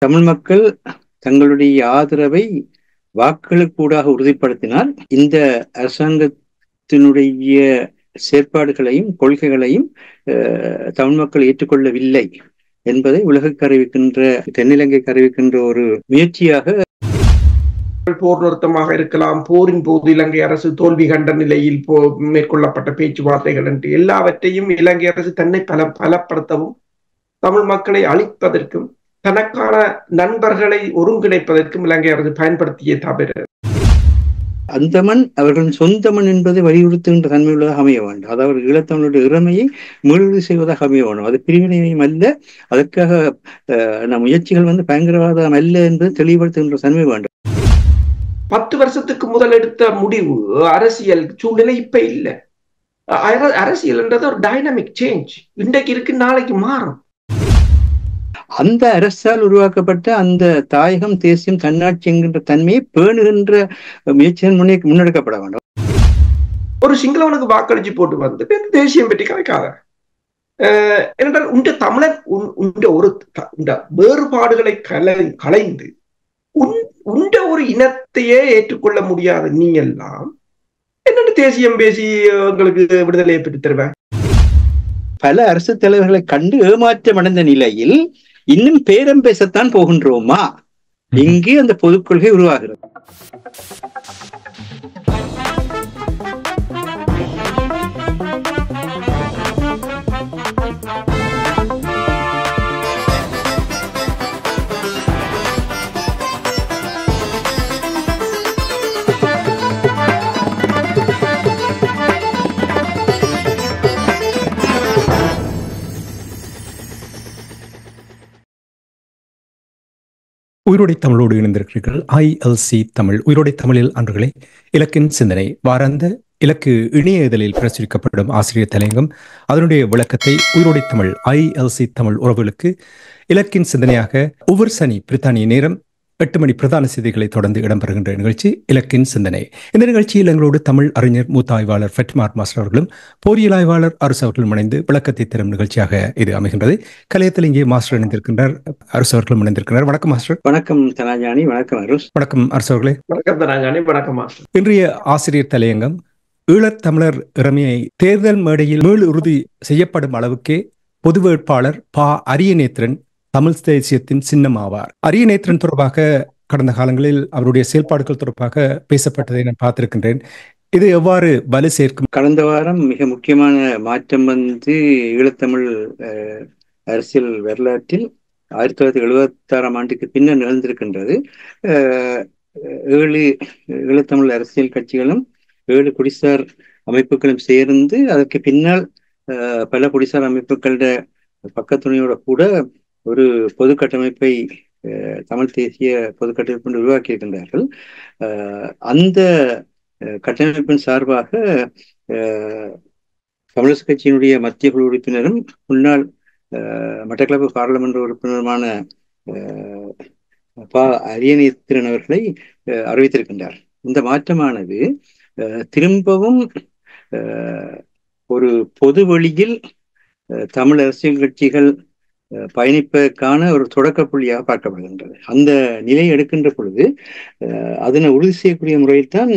தமிழ் மக்கள் தங்களுடைய ஆதரவை வாக்களுக்கூடாக உறுதிப்படுத்தினால் இந்த அரசாங்கத்தினுடைய செயற்பாடுகளையும் கொள்கைகளையும் தமிழ் மக்கள் ஏற்றுக்கொள்ளவில்லை என்பதை உலகுக்கு அறிவிக்கின்ற, தென்னிலங்கைக்கு அறிவிக்கின்ற ஒரு முயற்சியாக. போர் நிறுத்தமாக இருக்கலாம், போரின் போது இலங்கை அரசு தோல்வி கண்ட நிலையில் மேற்கொள்ளப்பட்ட பேச்சுவார்த்தைகள் என்று எல்லாவற்றையும் இலங்கை அரசு தன்னை பலப்படுத்தவும் தமிழ் மக்களை அழிப்பதற்கும் தனக்கான நண்பர்களை ஒருங்கிணைப்பதற்கும் இலங்கை அரசு பயன்படுத்திய தவிர அந்த மண் அவர்களின் சொந்த மண் என்பதை வலியுறுத்துகின்ற தன்மை உள்ளதாக அமைய வேண்டும். அதாவது ஈழத்தமிழுடைய இறமையை மீளுறுதி செய்வதாக அமைய வேண்டும். அது பிரிவினையும் அல்ல, அதற்காக நம் முயற்சிகள் பயங்கரவாதம் அல்ல என்பதை தெளிவுபடுத்துகின்ற தன்மை வேண்டும். 10 வருஷத்துக்கு முதல் எடுத்த முடிவு அரசியல் சூழ்நிலை இப்ப இல்லை. அரசியல் என்றது ஒரு டைனமிக் சேஞ்ச். இன்றைக்கு இருக்கு, நாளைக்கு மாறும். அந்த அரசால் உருவாக்கப்பட்ட அந்த தாயகம், தேசியம், தன்னாட்சி என்கின்ற தன்மையை பேணுகின்ற முயற்சிகள் முன்னெடுக்கப்பட வேண்டும். ஒரு சிங்களவனுக்கு வாக்களிச்சு போட்டு வந்து தேசியம் பற்றி கலைக்காத என்றால் உண்ட தமிழர் ஒரு வேறுபாடுகளை கலைந்து உண்ட ஒரு இனத்தையே ஏற்றுக்கொள்ள முடியாத நீ எல்லாம் என்னென்ன தேசியம் பேசி உங்களுக்கு விடுதலையை பெற்று தருவேன். பல அரசு தலைவர்களை கண்டு ஏமாற்றம் அடைந்த நிலையில் இன்னும் பேரம் பேசத்தான் போகின்றோமா? இங்கே அந்த பொதுக் கொள்கை உருவாகிறது. உயிரோடை தமிழோடு இணைந்திருக்கிறீர்கள். ILC தமிழ் உயிரோடை தமிழில் அன்றுகளை இலக்கின் சிந்தனை வாராந்த இலக்கு இணைய இதழில் பிரசுரிக்கப்படும் ஆசிரியர் தலையங்கம், அதனுடைய விளக்கத்தை உயிரோடை தமிழ் ILC தமிழ் உறவுகளுக்கு இலக்கின் சிந்தனையாக ஒவ்வொரு சனி பிரித்தானிய நேரம் 8 மணி பிரதான செய்திகளை தொடர்ந்து இடம்பெறுகின்ற நிகழ்ச்சி இலக்கின் சிந்தனை. இந்த நிகழ்ச்சியில் எங்களோடு தமிழ் அறிஞர் மூத்த ஆய்வாளர் ஃபெட்மார் மாஸ்டர் அவர்களும் போரியல் ஆய்வாளர் அரசு அவர்களும் இணைந்து விளக்கத்தை தரும் நிகழ்ச்சியாக இது அமைகின்றது. கலையத்தில் இங்கே மாஸ்டர் இணைந்திருக்கின்றார், அரசு அவர்களும் இணைந்திருக்கிறார். வணக்கம் மாஸ்டர். வணக்கம் தனாஜானி. வணக்கம் அருஸ். வணக்கம் அரசு அவர்களே. வணக்கம் தனாஜானி. வணக்கம் மாஸ்டர். இன்றைய ஆசிரியர் தலையங்கம் ஈழத் தமிழர் இறமையை தேர்தல் மேடையில் மீள் உறுதி செய்யப்படும் அளவுக்கே பொது வேட்பாளர் ப. அரியநேத்திரன் தமிழ் தேசியத்தின் சின்னம் ஆவார். அரியநேத்திரன் தொடர்பாக கடந்த காலங்களில் அவருடைய செயல்பாடுகள் தொடர்பாக பேசப்பட்டதை நான் பார்த்திருக்கின்றேன். இது எவ்வாறு வலு சேர்க்கும்? கடந்த வாரம் மிக முக்கியமான மாற்றம் ஈழத்தமிழ் அரசியல் வரலாற்றில் 1976ஆம் ஆண்டுக்கு பின்னர் நிகழ்ந்திருக்கின்றது. 7 ஈழத்தமிழ் அரசியல் கட்சிகளும் 7 குடிசார் அமைப்புகளும் சேர்ந்து அதற்கு பின்னால் பல குடிசார் அமைப்புகளோட பக்கத்துணையோட கூட ஒரு பொது கட்டமைப்பை, தமிழ் தேசிய பொது கட்டமைப்பு உருவாக்கி இருக்கின்றார்கள். அந்த கட்டமைப்பின் சார்பாக தமிழரசு கட்சியினுடைய மத்திய குழு உறுப்பினரும் முன்னாள் மட்டக்களப்பு பாராளுமன்ற உறுப்பினருமான ப. அரியநேத்திரன் அவர்களை அறிவித்திருக்கின்றார். இந்த மாற்றமானது திரும்பவும் ஒரு பொது வழியில் தமிழ் அரசியல் கட்சிகள் பயணிப்பதற்கான ஒரு தொடக்க புள்ளியாக பார்க்கப்படுகின்றது. அந்த நிலை எடுக்கின்ற பொழுது அதனை உறுதி செய்யக்கூடிய முறையில் தான்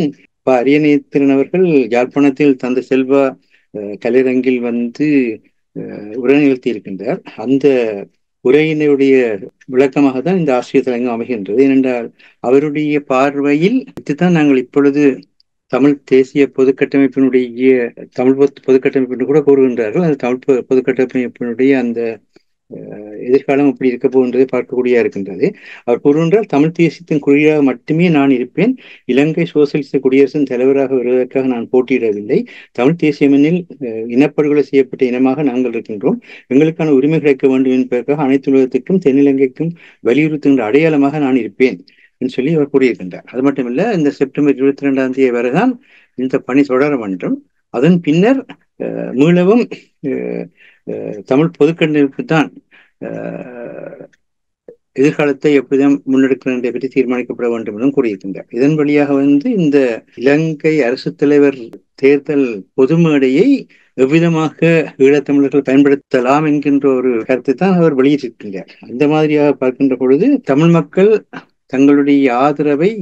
ப. அரியநேத்திரன் அவர்கள் யாழ்ப்பாணத்தில் தந்த செல்வா கலைரங்கில் உரை நிகழ்த்தி இருக்கின்றார். அந்த உரையினுடைய விளக்கமாக தான் இந்த ஆசிரியர் தலையங்கம் அமைகின்றது. ஏனென்றால் அவருடைய பார்வையில் இதுதான் நாங்கள் இப்பொழுது தமிழ் தேசிய பொதுக்கட்டமைப்பினுடைய தமிழ் பொதுக்கட்டமைப்பு கூட கூறுகின்றார்கள். அந்த தமிழ் பொதுக்கட்டமைப்பினுடைய அந்த எதிர்காலம் அப்படி இருக்க போகின்றதை பார்க்கக்கூடிய இருக்கின்றது. அவர் கூறுகின்றால் தமிழ் தேசியத்தின் குறியாக மட்டுமே நான் இருப்பேன், இலங்கை சோசியலிச குடியரசின் தலைவராக வருவதற்காக நான் போட்டியிடவில்லை. தமிழ் தேசியமெனில் இனப்படுகொலை செய்யப்பட்ட இனமாக நாங்கள் இருக்கின்றோம், எங்களுக்கான உரிமை கிடைக்க வேண்டும் என்பதற்காக அனைத்து உலகத்துக்கும் தென்னிலங்கைக்கும் வலியுறுத்துகின்ற அடையாளமாக நான் இருப்பேன் என்று சொல்லி அவர் கூறியிருக்கின்றார். அது மட்டுமில்ல, இந்த செப்டம்பர் 22ஆம் தேதி வரைதான் இந்த பணி தொடர வேண்டும். அதன் பின்னர் மீளவும் தமிழ் பொதுக்கட்டமைப்பு தான் எதிர்காலத்தை எப்படிதான் முன்னெடுக்கிறதை பற்றி தீர்மானிக்கப்பட வேண்டும் என்றும் கூறியிருக்கின்றார். இதன் வழியாக இந்த இலங்கை அரசு தலைவர் தேர்தல் பொது மேடையை எவ்விதமாக ஈழத்தமிழர்கள் பயன்படுத்தலாம் என்கின்ற ஒரு கருத்தை தான் அவர் வெளியிட்டிருக்கின்றார். அந்த மாதிரியாக பார்க்கின்ற பொழுது தமிழ் மக்கள் தங்களுடைய ஆதரவை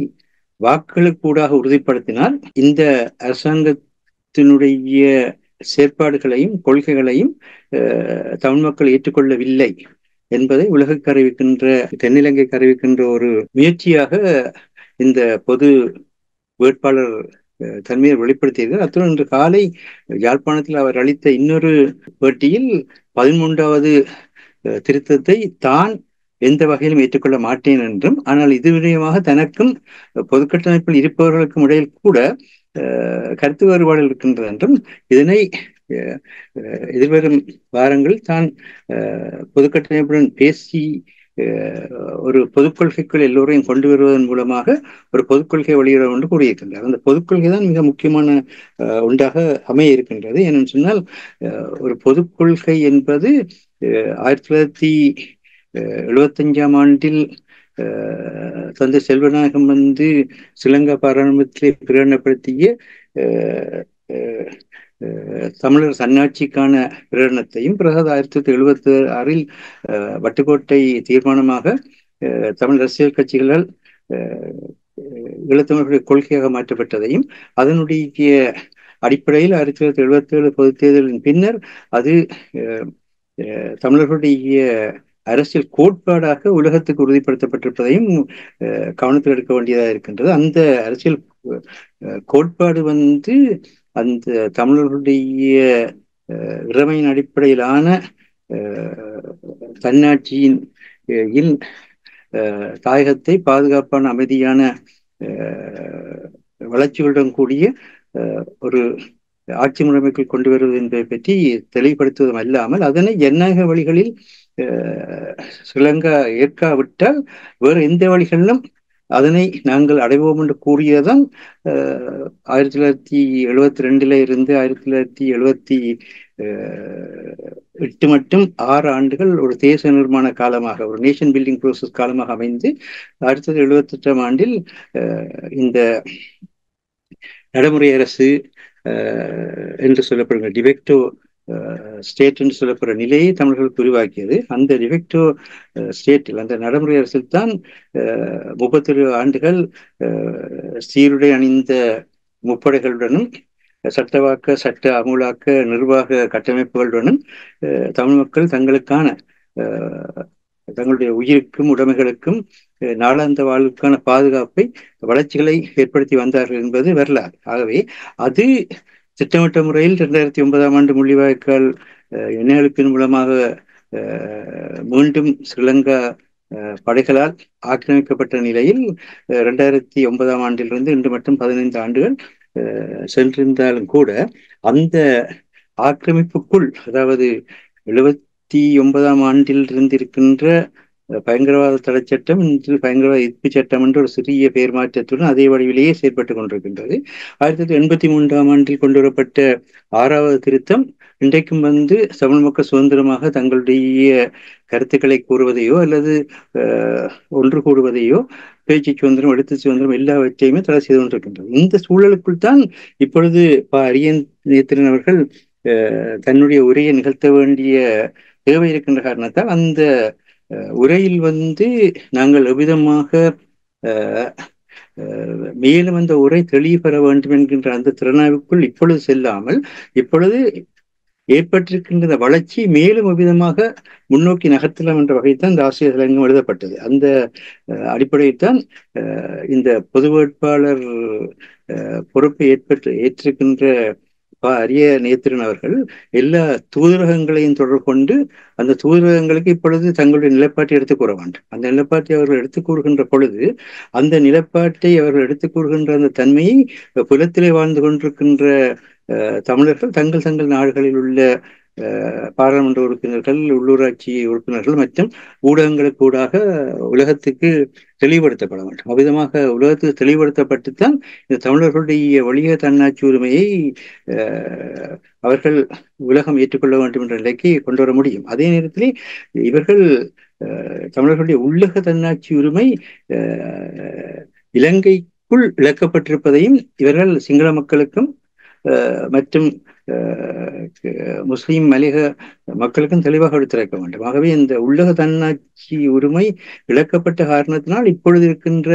வாக்களுக்கூடாக உறுதிப்படுத்தினால் இந்த அரசாங்கத்தினுடைய செயற்பாடுகளையும் கொள்கைகளையும் தமிழ் மக்கள் ஏற்றுக்கொள்ளவில்லை என்பதை உலகுக்கு அறிவிக்கின்ற, தென்னிலங்கைக்கு அறிவிக்கின்ற ஒரு முயற்சியாக இந்த பொது வேட்பாளர் தன்மையை வெளிப்படுத்தியிருக்கிறார். அத்துடன் இன்று காலை யாழ்ப்பாணத்தில் அவர் அளித்த இன்னொரு பேட்டியில் 13வது திருத்தத்தை தான் எந்த வகையிலும் ஏற்றுக்கொள்ள மாட்டேன் என்றும், ஆனால் இது விடயமாக தனக்கும் பொதுக்கட்டமைப்பில் இருப்பவர்களுக்கும் இடையில் கூட கருத்து வேறுபாடு இருக்கின்றது என்றும், இதனை எதிர்வரும் வாரங்களில் தான் பொதுக்கட்டமைப்புடன் பேசி ஒரு பொதுக்கொள்கைக்குள் எல்லோரையும் கொண்டு வருவதன் மூலமாக ஒரு பொதுக்கொள்கை வெளியிட என்று கூறியிருக்கின்றார். அந்த பொதுக்கொள்கை தான் மிக முக்கியமான ஒன்றாக அமைய இருக்கின்றது. ஏனென்று சொன்னால் ஒரு பொதுக்கொள்கை என்பது 1975ஆம் ஆண்டில் தந்தை செல்வநாயகம் ஸ்ரீலங்கா பாராளுமன்றத்திலே பிரகடனப்படுத்திய தமிழர் தன்னாட்சிக்கான பிரகடனத்தையும், பிறகு 1976இல் வட்டுக்கோட்டை தீர்மானமாக தமிழ் அரசியல் கட்சிகளால் ஈழத்தமிழர்களுடைய கொள்கையாக மாற்றப்பட்டதையும், அதனுடைய அடிப்படையில் 1977 பொதுத் தேர்தலின் பின்னர் அது தமிழர்களுடைய அரசியல் கோட்பாடாக உலகத்துக்கு உறுதிப்படுத்தப்பட்டிருப்பதையும் கவனத்தில் எடுக்க வேண்டியதாக இருக்கின்றது. அந்த அரசியல் கோட்பாடு அந்த தமிழர்களுடைய இறைமையின் அடிப்படையிலான தன்னாட்சியின் தாயகத்தை பாதுகாப்பான அமைதியான வளர்ச்சிகளுடன் கூடிய ஒரு ஆட்சி முறைமைக்குள் கொண்டு வருவது என்பதை பற்றி தெளிவுபடுத்துவதும் அல்லாமல், அதனை ஜனநாயக வழிகளில் ஸ்ரீலங்கா ஏற்காவிட்டால் வேறு எந்த வழிகளிலும் அதனை நாங்கள் அடைவோம் என்று கூறியதான் 1972 இருந்து 1978 மட்டும் 6 ஆண்டுகள் ஒரு தேச நிர்மாண காலமாக, ஒரு நேஷன் பில்டிங் ப்ரோசஸ் காலமாக அமைந்து 1978ஆம் ஆண்டில் இந்த நடைமுறை அரசு என்று சொல்லப்படுகிற டிஃபெக்டோ ஸ்டேட் என்று சொல்லப்படுற நிலையை தமிழர்களுக்கு உருவாக்கியது. அந்த டிஃபெக்டோ ஸ்டேட்டில், அந்த நடைமுறை அரசில் தான் 37 ஆண்டுகள் சீருடை அணிந்த முப்படைகளுடனும் சட்டவாக்க, சட்ட அமுலாக்க, நிர்வாக கட்டமைப்புகளுடனும் தமிழ் மக்கள் தங்களுடைய உயிருக்கும் உடைமைகளுக்கும் நாளாந்த வாழ்வுக்கான பாதுகாப்பை, வளர்ச்சிகளை ஏற்படுத்தி வந்தார்கள் என்பது வரலாறு. ஆகவே அது திட்டமிட்ட முறையில் 2009ஆம் ஆண்டு முள்ளிவாய்க்கால் இணையமைப்பின் மூலமாக மீண்டும் ஸ்ரீலங்கா படைகளால் ஆக்கிரமிக்கப்பட்ட நிலையில் 2009ஆம் ஆண்டிலிருந்து இன்று மட்டும் 15 ஆண்டுகள் சென்றிருந்தாலும் கூட அந்த ஆக்கிரமிப்புக்குள், அதாவது 79ஆம் ஆண்டில் இருந்திருக்கின்ற பயங்கரவாத தடை சட்டம் இன்று பயங்கரவாத எதிர்ப்பு சட்டம் என்று ஒரு சிறிய பெயர் மாற்றத்துடன் அதே வடிவிலேயே செயற்பட்டுக் கொண்டிருக்கின்றது. 1983ஆம் ஆண்டில் கொண்டு வரப்பட்ட 6வது திருத்தம் இன்றைக்கும் தமிழ் மக்கள் சுதந்திரமாக தங்களுடைய கருத்துக்களை கூறுவதையோ அல்லது ஒன்று கூடுவதையோ, பேச்சு சுதந்திரம், எழுத்து சுதந்திரம் எல்லாவற்றையுமே தடை செய்து கொண்டிருக்கின்றது. இந்த சூழலுக்குள் தான் இப்பொழுது அரியன் நேத்திரன் அவர்கள் தன்னுடைய உரையை நிகழ்த்த வேண்டிய தேவை இருக்கின்ற காரணத்தால் அந்த உரையில் நாங்கள் எவ்விதமாக மேலும் அந்த உரை தெளிவு பெற வேண்டும் என்கின்ற அந்த திறனாய்வுக்குள் இப்பொழுது செல்லாமல், இப்பொழுது ஏற்பட்டிருக்கின்ற வளர்ச்சி மேலும் எவ்விதமாக முன்னோக்கி நகர்த்தலாம் என்ற வகையில் தான் இந்த ஆசிரியர் தலையங்கம் எழுதப்பட்டது. அந்த அடிப்படையில் தான் இந்த பொது வேட்பாளர் பொறுப்பை ஏற்றிருக்கின்ற அரிய நேத்திரன் அவர்கள் எல்லா தூதரகங்களையும் தொடர்பு கொண்டு அந்த தூதரகங்களுக்கு இப்பொழுது தங்களுடைய நிலைப்பாட்டை எடுத்துக் கூற வேண்டும். அந்த நிலைப்பாட்டை அவர்கள் எடுத்துக் கூறுகின்ற பொழுது அந்த நிலைப்பாட்டை அவர்கள் எடுத்துக் கூறுகின்ற அந்த தன்மையை புலத்திலே வாழ்ந்து கொண்டிருக்கின்ற தமிழர்கள் தங்கள் நாடுகளில் உள்ள பாராளுமன்ற உறுப்பினர்கள், உள்ளூராட்சி உறுப்பினர்கள் மற்றும் ஊடகங்களுக்கு ஊடாக உலகத்துக்கு தெளிவுபடுத்தப்பட வேண்டும். அவ்விதமாக உலகத்துக்கு தெளிவுபடுத்தப்பட்டுத்தான் இந்த தமிழர்களுடைய வலிய தன்னாட்சி உரிமையை அவர்கள் உலகம் ஏற்றுக்கொள்ள வேண்டும் என்ற நிலைக்கு கொண்டு வர முடியும். அதே நேரத்திலே இவர்கள் தமிழர்களுடைய உள்ளக தன்னாட்சி உரிமை இலங்கைக்குள் இழக்கப்பட்டிருப்பதையும் இவர்கள் சிங்கள மக்களுக்கும் மற்றும் முஸ்லிம் மலையக மக்களுக்கும் தெளிவாக எடுத்துரைக்க வேண்டும். ஆகவே இந்த உள்ளக தன்னாட்சி உரிமை இழக்கப்பட்ட காரணத்தினால் இப்பொழுது இருக்கின்ற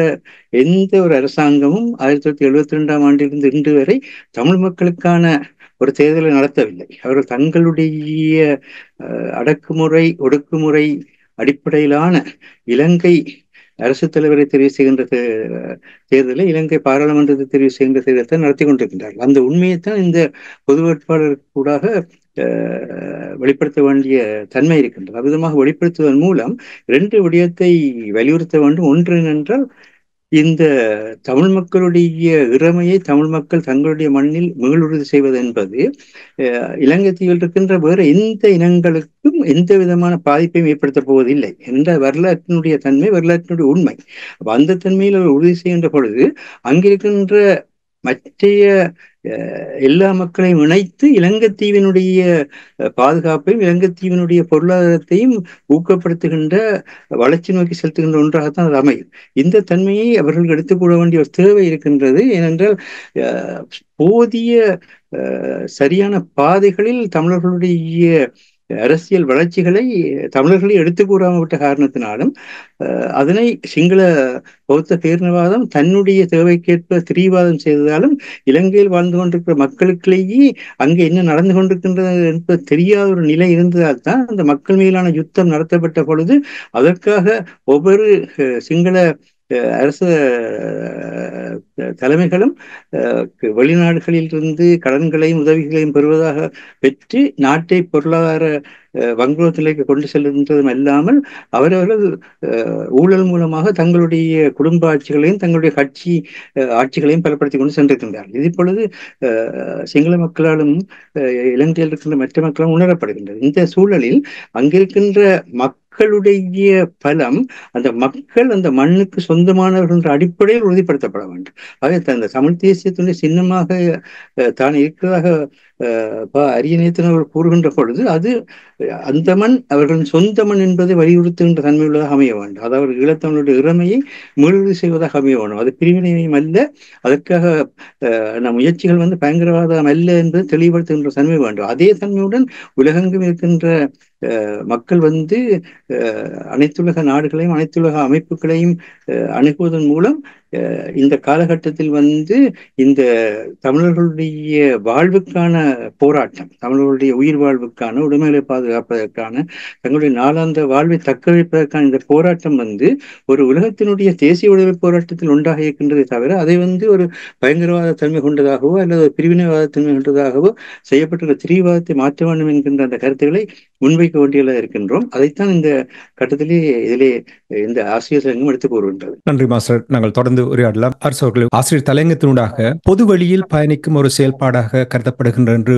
எந்த ஒரு அரசாங்கமும் 1972 ஆண்டிலிருந்து இன்று வரை தமிழ் மக்களுக்கான ஒரு தேர்தலை நடத்தவில்லை. அவர்கள் தங்களுடைய அடக்குமுறை ஒடுக்குமுறை அடிப்படையிலான இலங்கை அரசு தலைவரை தெரிவு செய்கின்ற தேர்தலை இலங்கை பாராளுமன்றத்தை தெரிவு செய்கின்ற தேர்தலை நடத்தி கொண்டிருக்கின்றார்கள். அந்த உண்மையைத்தான் இந்த பொது வேட்பாளருக்கு கூடாக வெளிப்படுத்த வேண்டிய தன்மை இருக்கின்றது. அவ்விதமாக வெளிப்படுத்துவதன் மூலம் 2 விடயத்தை வலியுறுத்த வேண்டும். ஒன்று என்றால், இந்த தமிழ் மக்களுடைய இறமையை தமிழ் மக்கள் தங்களுடைய மண்ணில் மீளுறுதி செய்வது என்பது இலங்கை தீவில் இருக்கின்ற வேறு எந்த இனங்களுக்கும் எந்த விதமான பாதிப்பையும் ஏற்படுத்தப் போவதில்லை என்ற வரலாற்றினுடைய தன்மை, வரலாற்றினுடைய உண்மை. அந்த தன்மையில் அவர் உறுதி செய்கின்ற பொழுது அங்கிருக்கின்ற மற்றைய எல்லா மக்களையும் இணைத்து இலங்கைத்தீவினுடைய பாதுகாப்பையும் இலங்கைத்தீவினுடைய பொருளாதாரத்தையும் ஊக்கப்படுத்துகின்ற வளர்ச்சி நோக்கி செலுத்துகின்ற ஒன்றாகத்தான் அது அமையும். இந்த தன்மையை அவர்கள் எடுத்துக்கூட வேண்டிய ஒரு தேவை இருக்கின்றது. ஏனென்றால் போதிய சரியான பாதைகளில் தமிழர்களுடைய அரசியல் வளர்ச்சிகளை தமிழர்களை எடுத்து கூறாமல் விட்ட காரணத்தினாலும் அதனை சிங்கள பௌத்த பேரினவாதம் தன்னுடைய தேவைக்கேற்ப திரிவாதம் செய்ததாலும் இலங்கையில் வாழ்ந்து கொண்டிருக்கிற மக்களுக்குள்ளேயே அங்கே என்ன நடந்து கொண்டிருக்கின்றது என்பது தெரியாத ஒரு நிலை இருந்ததால் தான் அந்த மக்கள் மீதான யுத்தம் நடத்தப்பட்ட பொழுது அதற்காக ஒவ்வொரு சிங்கள அரசு தலைமைகளும் வெளிநாடுகளில் இருந்து கடன்களையும் உதவிகளையும் பெறுவதாக பெற்று நாட்டை பொருளாதார வங்குரோத் நிலைக்கு கொண்டு செல்கின்றதும் அல்லாமல் அவரவர்கள் ஊழல் மூலமாக தங்களுடைய குடும்ப ஆட்சிகளையும் தங்களுடைய கட்சி ஆட்சிகளையும் பலப்படுத்தி கொண்டு சென்றிருக்கின்றார்கள். இது இப்பொழுது சிங்கள மக்களாலும் இலங்கையில் இருக்கின்ற மற்ற மக்களும் உணரப்படுகின்றது. இந்த சூழலில் அங்கிருக்கின்ற மக்களுடைய பலம் அந்த மக்கள் அந்த மண்ணுக்கு சொந்தமானவர்கள் என்ற அடிப்படையில் உறுதிப்படுத்தப்பட வேண்டும். ஆக அந்த தமிழ் தேசியத்தினுடைய சின்னமாக தான் இருக்கிறதாக அரியநேயத்தின் அவர்கள் கூறுகின்ற பொழுது அது அந்த மண் அவர்களின் சொந்த மண் என்பதை வலியுறுத்துகின்ற தன்மை உள்ளதாக அமைய வேண்டும். அதாவது ஈழத்தமிழுடைய இறமையை மீளுறுதி செய்வதாக அமைய வேண்டும். அது பிரிவினையும் அல்ல, அதற்காக நம் முயற்சிகள் பயங்கரவாதம் அல்ல என்பதை தெளிவுபடுத்துகின்ற தன்மை வேண்டும். அதே தன்மையுடன் உலகெங்கும் இருக்கின்ற மக்கள் அனைத்துலக நாடுகளையும் அனைத்துலக அமைப்புகளையும் அணுகுவதன் மூலம் இந்த காலகட்டத்தில் இந்த தமிழர்களுடைய வாழ்வுக்கான போராட்டம், தமிழர்களுடைய உயிர் வாழ்வுக்கான உடைமைகளை பாதுகாப்பதற்கான தங்களுடைய நாளாந்த வாழ்வை தக்க வைப்பதற்கான இந்த போராட்டம் ஒரு உலகத்தினுடைய தேசிய விடுதலை போராட்டத்தில் ஒன்றாக இருக்கின்றதை தவிர அதை ஒரு பயங்கரவாத தன்மை கொண்டதாகவோ அல்லது ஒரு பிரிவினைவாத தன்மை கொண்டதாகவோ செய்யப்பட்டுள்ள திரிவாதத்தை மாற்ற வேண்டும் என்கின்ற அந்த கருத்துக்களை முன்வைக்க வேண்டியதாக இருக்கின்றோம். அதைத்தான் இந்த கட்டத்திலே இதிலே இந்த ஆசிரியர் தலையங்கம் எடுத்துக் கூறுகின்றது. நன்றி மாஸ்டர். நாங்கள் தொடர்ந்து உரையாடலாம். அரசு அவர்கள் ஆசிரியர் தலையங்கத்தினூடாக பொது வழியில் பயணிக்கும் ஒரு செயல்பாடாக கருதப்படுகின்ற என்று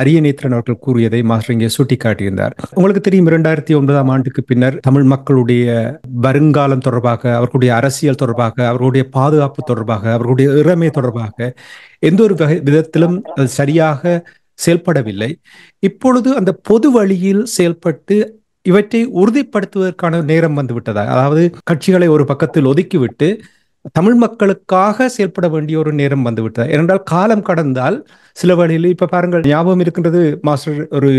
அரியநேத்திரன் அவர்கள் கூறியதை மாஸ்டர் இங்கே சுட்டிக்காட்டியிருந்தார். உங்களுக்கு தெரியும், 2009ஆம் ஆண்டுக்கு பின்னர் தமிழ் மக்களுடைய வருங்காலம் தொடர்பாக, அவர்களுடைய அரசியல் தொடர்பாக, அவர்களுடைய பாதுகாப்பு தொடர்பாக, அவர்களுடைய இறமை தொடர்பாக எந்த ஒரு விதத்திலும் அது சரியாக செயல்படவில்லை. இப்பொழுது அந்த பொது வழியில் செயல்பட்டு இவற்றை உறுதிப்படுத்துவதற்கான நேரம் வந்துவிட்டதா? அதாவது கட்சிகளை ஒரு பக்கத்தில் ஒதுக்கிவிட்டு தமிழ் மக்களுக்காக செயல்பட வேண்டிய ஒரு நேரம் வந்துவிட்டதா? ஏனென்றால் காலம் கடந்தால் சில வழியில் இப்ப பாருங்கள், ஞாபகம் இருக்கின்றது மாஸ்டர் ஒரு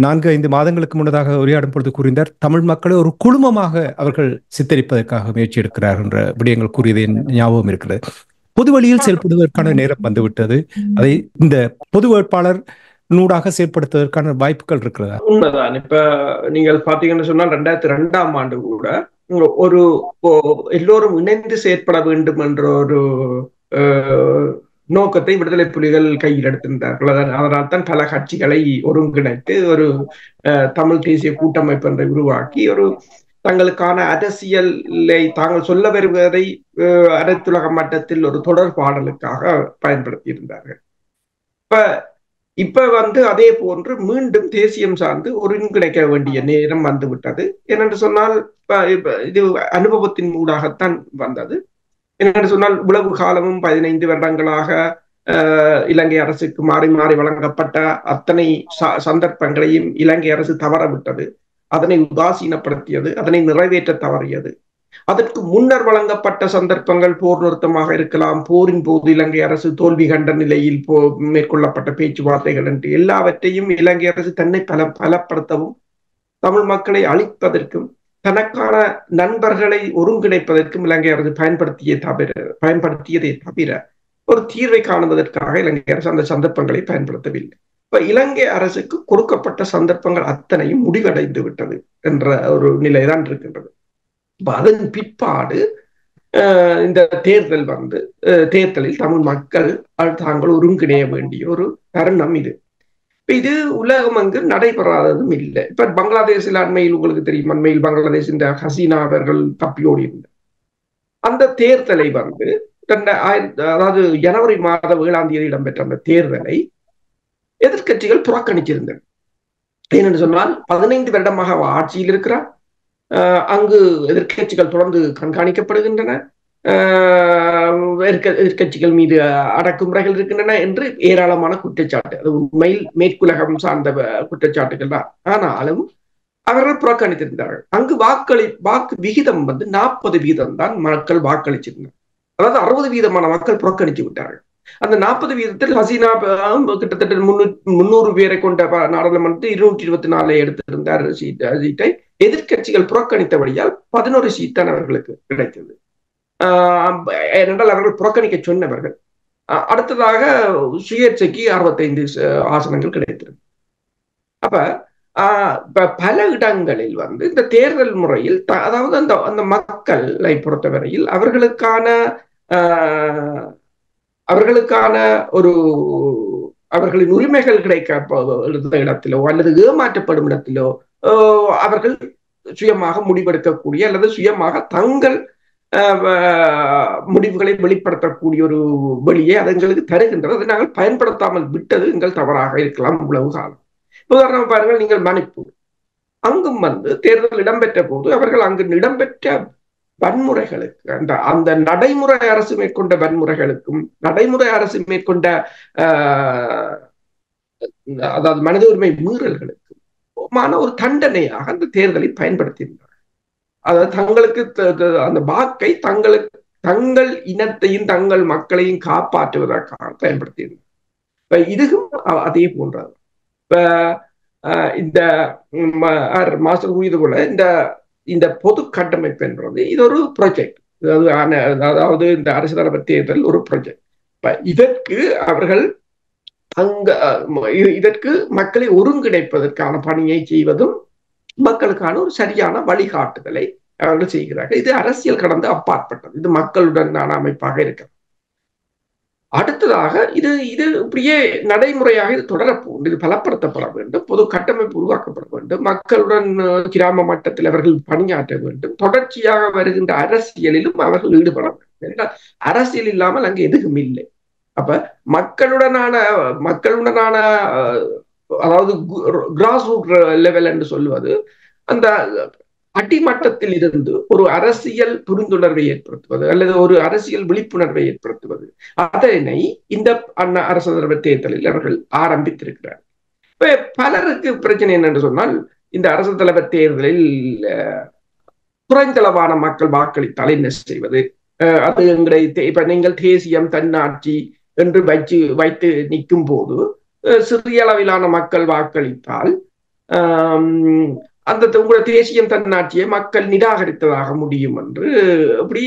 4-5 மாதங்களுக்கு முன்னதாக உரையாடும் பொழுது கூறினார், தமிழ் மக்களை ஒரு குழுமமாக அவர்கள் சித்தரிப்பதற்காக முயற்சி எடுக்கிறார் என்ற விடயங்கள் கூறியது ஞாபகம் இருக்கிறது. பொது வழியில் செயல்படுவதற்கான நேரம் வந்துவிட்டது. அதை இந்த பொது வேட்பாளர் நூடாக செயற்படுத்துவதற்கான வாய்ப்புகள் இருக்கிறதா? உண்மைதான். இப்ப நீங்கள் பாத்தீங்கன்னு சொன்னா 2002ஆம் ஆண்டு கூட ஒரு எல்லோரும் இணைந்து செயற்பட வேண்டும் என்ற ஒரு நோக்கத்தை விடுதலை புலிகள் கையில் எடுத்திருந்தார்கள். அதனால் தான் பல கட்சிகளை ஒருங்கிணைத்து ஒரு தமிழ் தேசிய கூட்டமைப்பு ஒன்றை உருவாக்கி ஒரு தங்களுக்கான அரசியலை தாங்கள் சொல்ல வருவதை அனைத்துலக மட்டத்தில் ஒரு தொடர்பாடலுக்காக பயன்படுத்தி இருந்தார்கள். இப்ப அதே போன்று மீண்டும் தேசியம் சார்ந்து ஒருங்கிணைக்க வேண்டிய நேரம் வந்துவிட்டது. ஏனென்று சொன்னால் இது அனுபவத்தின் ஊடாகத்தான் வந்தது. என்னென்று சொன்னால் உளவு காலமும் 15 வருடங்களாக இலங்கை அரசுக்கு மாறி மாறி வழங்கப்பட்ட அத்தனை சந்தர்ப்பங்களையும் இலங்கை அரசு தவறவிட்டது. அதனை உதாசீனப்படுத்தியது, அதனை நிறைவேற்ற தவறியது. அதற்கு முன்னர் வழங்கப்பட்ட சந்தர்ப்பங்கள் போர் நிறுத்தமாக இருக்கலாம், போரின் போது இலங்கை அரசு தோல்வி கண்ட நிலையில் மேற்கொள்ளப்பட்ட பேச்சுவார்த்தைகள் என்று எல்லாவற்றையும் இலங்கை அரசு தன்னை பலப்படுத்தவும் தமிழ் மக்களை அழிப்பதற்கும் தனக்கான நண்பர்களை ஒருங்கிணைப்பதற்கும் இலங்கை அரசு பயன்படுத்தியதே தவிர ஒரு தீர்வை காணுவதற்காக இலங்கை அரசு அந்த சந்தர்ப்பங்களை பயன்படுத்தவில்லை. இப்ப இலங்கை அரசுக்கு கொடுக்கப்பட்ட சந்தர்ப்பங்கள் அத்தனையும் முடிவடைந்து விட்டது என்ற ஒரு நிலைதான் இருக்கின்றது. அதன் பிற்பாடு இந்த தேர்தலில் தமிழ் மக்கள் தாங்கள் ஒருங்கிணைய வேண்டிய ஒரு தருணம் இது. இது உலகம் அங்கு நடைபெறாததும் இல்லை. இப்ப பங்களாதேஷில் அண்மையில் உங்களுக்கு தெரியும், அண்மையில் பங்களாதேஷ் இந்த ஹசீனா அவர்கள் தப்பியோடி இருந்தார். அந்த தேர்தலை அதாவது ஜனவரி மாதம் 7ஆம் தேதி இடம்பெற்ற அந்த தேர்தலை எதிர்கட்சிகள் புறக்கணிச்சிருந்தன. ஏனென்று சொன்னால் 15 வருடமாக ஆட்சியில் இருக்கிறார், அங்கு எதிர்கட்சிகள் தொடர்ந்து கண்காணிக்கப்படுகின்றன, எதிர்கட்சிகள் மீது அடக்குமுறைகள் இருக்கின்றன என்று ஏராளமான குற்றச்சாட்டு. அது உண்மையில் மேற்குலகம் சார்ந்த குற்றச்சாட்டுகள் தான். ஆனாலும் அவர்கள் புறக்கணித்திருந்தார்கள். அங்கு வாக்கு விகிதம் 40% தான் மக்கள் வாக்களிச்சிருந்தார். அதாவது 60% மக்கள் புறக்கணித்து விட்டார்கள். அந்த 40% ஹசீனா கிட்டத்தட்ட 300 பேரை கொண்ட நாடாளுமன்றத்தில் 224 எடுத்திருந்தார் சீட்டை. எதிர்கட்சிகள் புறக்கணித்தபடியால் 11 சீட் தான் அவர்களுக்கு கிடைத்தது. ஏனென்றால் அவர்கள் புறக்கணிக்க சொன்னவர்கள். அடுத்ததாக சுயேட்சைக்கு 65 ஆசனங்கள் கிடைத்திருக்கு. அப்ப பல இடங்களில் இந்த தேர்தல் முறையில் அதாவது அந்த மக்களை பொறுத்தவரையில் அவர்களுக்கான ஒரு அவர்களின் உரிமைகள் கிடைக்க இடத்திலோ அல்லது ஏமாற்றப்படும் இடத்திலோ அவர்கள் சுயமாக முடிவெடுக்கக்கூடிய அல்லது சுயமாக தங்கள் முடிவுகளை வெளிப்படுத்தக்கூடிய ஒரு வழியை அது எங்களுக்கு தருகின்றது. அதை நாங்கள் பயன்படுத்தாமல் விட்டது எங்கள் தவறாக இருக்கலாம் இவ்வளவு காலம். உதாரணம் பாருங்கள், நீங்கள் மணிப்பூர், அங்கும் தேர்தல் இடம்பெற்ற போது அவர்கள் அங்கு இடம்பெற்ற வன்முறைகளுக்கு அந்த நடைமுறை அரசு மேற்கொண்ட வன்முறைகளுக்கும் நடைமுறை அரசு மேற்கொண்ட அதாவது மனித உரிமை மீறல்களுக்கும் ஒரு தண்டனையாக அந்த தேர்தலை பயன்படுத்தியிருந்தார். அதாவது தங்களுக்கு அந்த வாக்கை தங்கள் இனத்தையும் தங்கள் மக்களையும் காப்பாற்றுவதற்காக பயன்படுத்தியிருந்தார். இதுவும் அதே போன்றது. இப்ப இந்த மாஸ்டர் கூறியது போல இந்த பொது கட்டமைப்பு என்றது இது ஒரு ப்ராஜெக்ட். அதாவது இந்த அரசு தலைவர் தேர்தல் ஒரு ப்ராஜெக்ட். இதற்கு அவர்கள் இதற்கு மக்களை ஒருங்கிணைப்பதற்கான பணியை செய்வதும் மக்களுக்கான ஒரு சரியான வழிகாட்டுதலை அவர்கள் செய்கிறார்கள். இது அரசியல் கடந்து அப்பாற்பட்டது. இது மக்களுடனான அமைப்பாக இருக்கிறது. அடுத்ததாக இது இப்படியே நடைமுறையாக இது தொடரப்போகும். இது பலப்படுத்தப்பட வேண்டும், பொது கட்டமைப்பு உருவாக்கப்பட வேண்டும், மக்களுடன் கிராம மட்டத்தில் அவர்கள் பணியாற்ற வேண்டும், தொடர்ச்சியாக வருகின்ற அரசியலிலும் அவர்கள் ஈடுபட வேண்டும். என்றால் அரசியல் இல்லாமல் அங்கு எதுவும் இல்லை. அப்ப மக்களுடனான அதாவது கிராஸ் ரூட் லெவல் என்று சொல்லுவது அந்த அடிமட்டத்தில் இருந்து ஒரு அரசியல் புரிந்துணர்வை ஏற்படுத்துவது அல்லது ஒரு அரசியல் விழிப்புணர்வை ஏற்படுத்துவது, அதனை இந்த அரசு தலைவர் தேர்தலில் அவர்கள் ஆரம்பித்திருக்கிறார். இப்ப பலருக்கு பிரச்சனை என்னென்று சொன்னால், இந்த அரசு தலைவர் தேர்தலில் குறைந்தளவான மக்கள் வாக்களித்தால் என்ன செய்வது? அது எங்களை இப்ப நீங்கள் தேசியம் தன்னாட்சி என்று வைத்து நிற்கும் போது சிறிய அளவிலான மக்கள் வாக்களித்தால் அந்த உங்களோட தேசியம் தன்னாட்சியை மக்கள் நிராகரித்ததாக முடியும் என்று அப்படி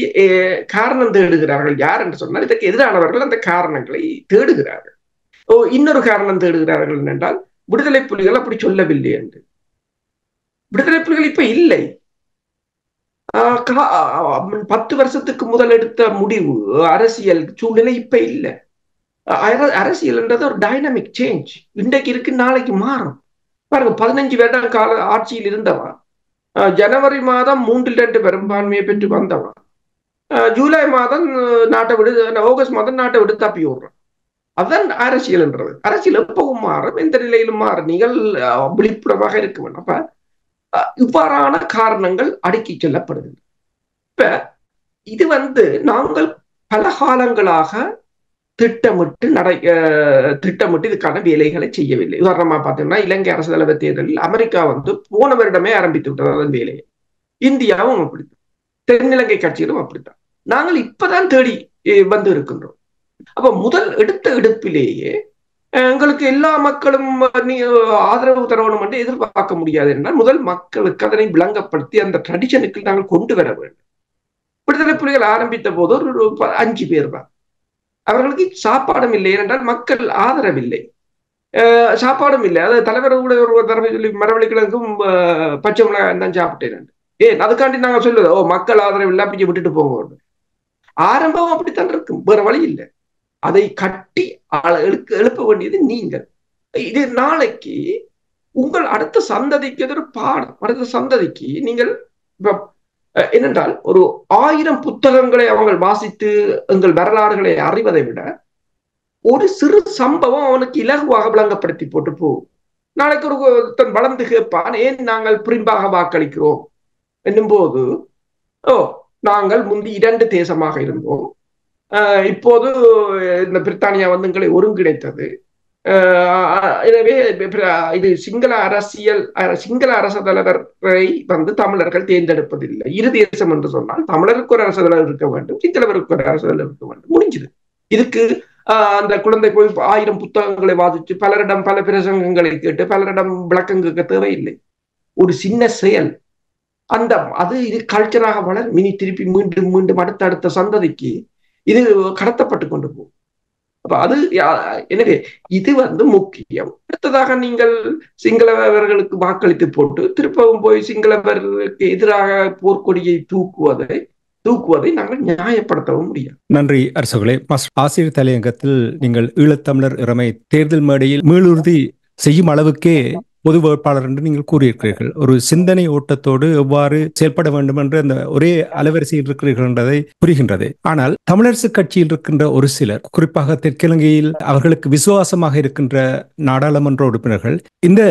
காரணம் தேடுகிறார்கள். யார் என்று சொன்னால் இதற்கு எதிரானவர்கள் அந்த காரணங்களை தேடுகிறார்கள். இன்னொரு காரணம் தேடுகிறார்கள் என்றால் விடுதலை புலிகள் அப்படி சொல்லவில்லை என்று. விடுதலை புலிகள் இப்ப இல்லை. 10 வருஷத்துக்கு முதல் எடுத்த முடிவு அரசியல் சூழ்நிலை இப்ப இல்லை. அரசியல் என்றது ஒரு டைனமிக் சேஞ்ச். இன்றைக்கு இருக்கு, நாளைக்கு மாறும். பாருங்க, 15 வருட கால ஆட்சியில் இருந்தவன் ஜனவரி மாதம் 3/2 பெரும்பான்மையை பெற்று வந்தவன் ஜூலை மாதம் நாட்டை விடு, ஆகஸ்ட் மாதம் நாட்டை விட்டு தப்பி விடுறான். அதுதான் அரசியல் என்றது. அரசியல் எப்பவும் மாறும், எந்த நிலையிலும் மாறும். நீங்கள் விழிப்புணர்வாக இருக்க வேண்டும். அப்ப இவ்வாறான காரணங்கள் அடுக்கி செல்லப்படுகின்றன. இப்ப இது நாங்கள் பல காலங்களாக திட்டமிட்டு இதுக்கான வேலைகளை செய்யவில்லை. உதாரணமா பார்த்தீங்கன்னா, இலங்கை அரசு தலைவர் தேர்தலில் அமெரிக்கா போன வருடமே ஆரம்பித்து விட்டது அதன் வேலையை. இந்தியாவும் அப்படித்தான், தென்னிலங்கை கட்சிகளும் அப்படித்தான். நாங்கள் இப்பதான் தேடி வந்து இருக்கின்றோம். அப்ப முதல் எடுப்பிலேயே எங்களுக்கு எல்லா மக்களும் ஆதரவு தரணும் என்று எதிர்பார்க்க முடியாது என்றால் முதல் மக்களுக்கு அதனை விளங்கப்படுத்தி அந்த ட்ரெடிஷனுக்கு நாங்கள் கொண்டு வர வேண்டும். விடுதலை புலிகள் ஆரம்பித்த போது ஒரு 5 பேர் தான். அவர்களுக்கு சாப்பாடும் இல்லை என்றால் மக்கள் ஆதரவில்லை, சாப்பாடும் இல்லை. அது தலைவர் கூட ஒரு தடவை சொல்லி மரவள்ளிக்கிழங்கும் பச்சை மிளகாய் தான் சாப்பிட்டேன். அதுக்காண்டி நாங்க சொல்லுவோம் மக்கள் ஆதரவு இல்லை அப்படி விட்டுட்டு போங்க. ஆரம்பம் அப்படித்தான் இருக்கும், வேற வழி இல்லை. அதை கட்டி எழுப்ப வேண்டியது நீங்கள். இது நாளைக்கு உங்கள் அடுத்த சந்ததிக்கு ஒரு பாடம். அடுத்த சந்ததிக்கு நீங்கள் என்னென்றால் ஒரு 1000 புத்தகங்களை அவங்க வாசித்து எங்கள் வரலாறுகளை அறிவதை விட ஒரு சிறு சம்பவம் அவனுக்கு இலகுவாக விளங்கப்படுத்தி போட்டு போகும். நாளைக்கு ஒரு வளர்ந்து கேட்பான், ஏன் நாங்கள் பிரிம்பாக வாக்களிக்கிறோம் என்னும் போது, நாங்கள் முந்தி 2 தேசமாக இருந்தோம், இப்போது இந்த பிரித்தானியா எங்களை ஒருங்கிணைத்தது, எனவே இது சிங்கள அரசு தலைவரை தமிழர்கள் தேர்ந்தெடுப்பதில்லை. இரு தேசம் என்று சொன்னால் தமிழருக்கு ஒரு அரசு தலைவர் இருக்க வேண்டும், சிங்களவருக்கு ஒரு அரசு தலைவர் இருக்க வேண்டும், முடிஞ்சது. இதுக்கு அந்த குழந்தை போய் 1000 புத்தகங்களை வாசித்து பலரிடம் பல பிரசங்கங்களை கேட்டு பலரிடம் விளக்கம் கேட்க தேவையில்லை. ஒரு சின்ன செயல் அது இது கல்ச்சராக வளர் மினி திருப்பி மீண்டும் மீண்டும் அடுத்த சந்ததிக்கு இது கடத்தப்பட்டு கொண்டு போகும். அப்ப அது எனவே இது முக்கியம். அடுத்ததாக நீங்கள் சிங்களவர்களுக்கு வாக்களித்து போட்டு திருப்பவும் போய் சிங்களவர்களுக்கு எதிராக போர்க்கொடியை தூக்குவதை நாங்கள் நியாயப்படுத்தவும் முடியாது. நன்றி அரசுகளே. ஆசிரியர் தலையங்கத்தில் நீங்கள் ஈழத்தமிழர் இறைமை தேர்தல் மேடையில் மீளுறுதி செய்யும் அளவுக்கே பொது வேட்பாளர் என்று நீங்கள் கூறியிருக்கிறீர்கள். ஒரு சிந்தனை ஓட்டத்தோடு எவ்வாறு செயல்பட வேண்டும் என்று அந்த ஒரே அலைவரிசையில் இருக்கிறீர்கள் என்றதை புரிகின்றது. ஆனால் தமிழரசு கட்சியில் இருக்கின்ற ஒரு சிலர், குறிப்பாக தெற்கிலங்கையில் அவர்களுக்கு விசுவாசமாக இருக்கின்ற நாடாளுமன்ற உறுப்பினர்கள் இந்த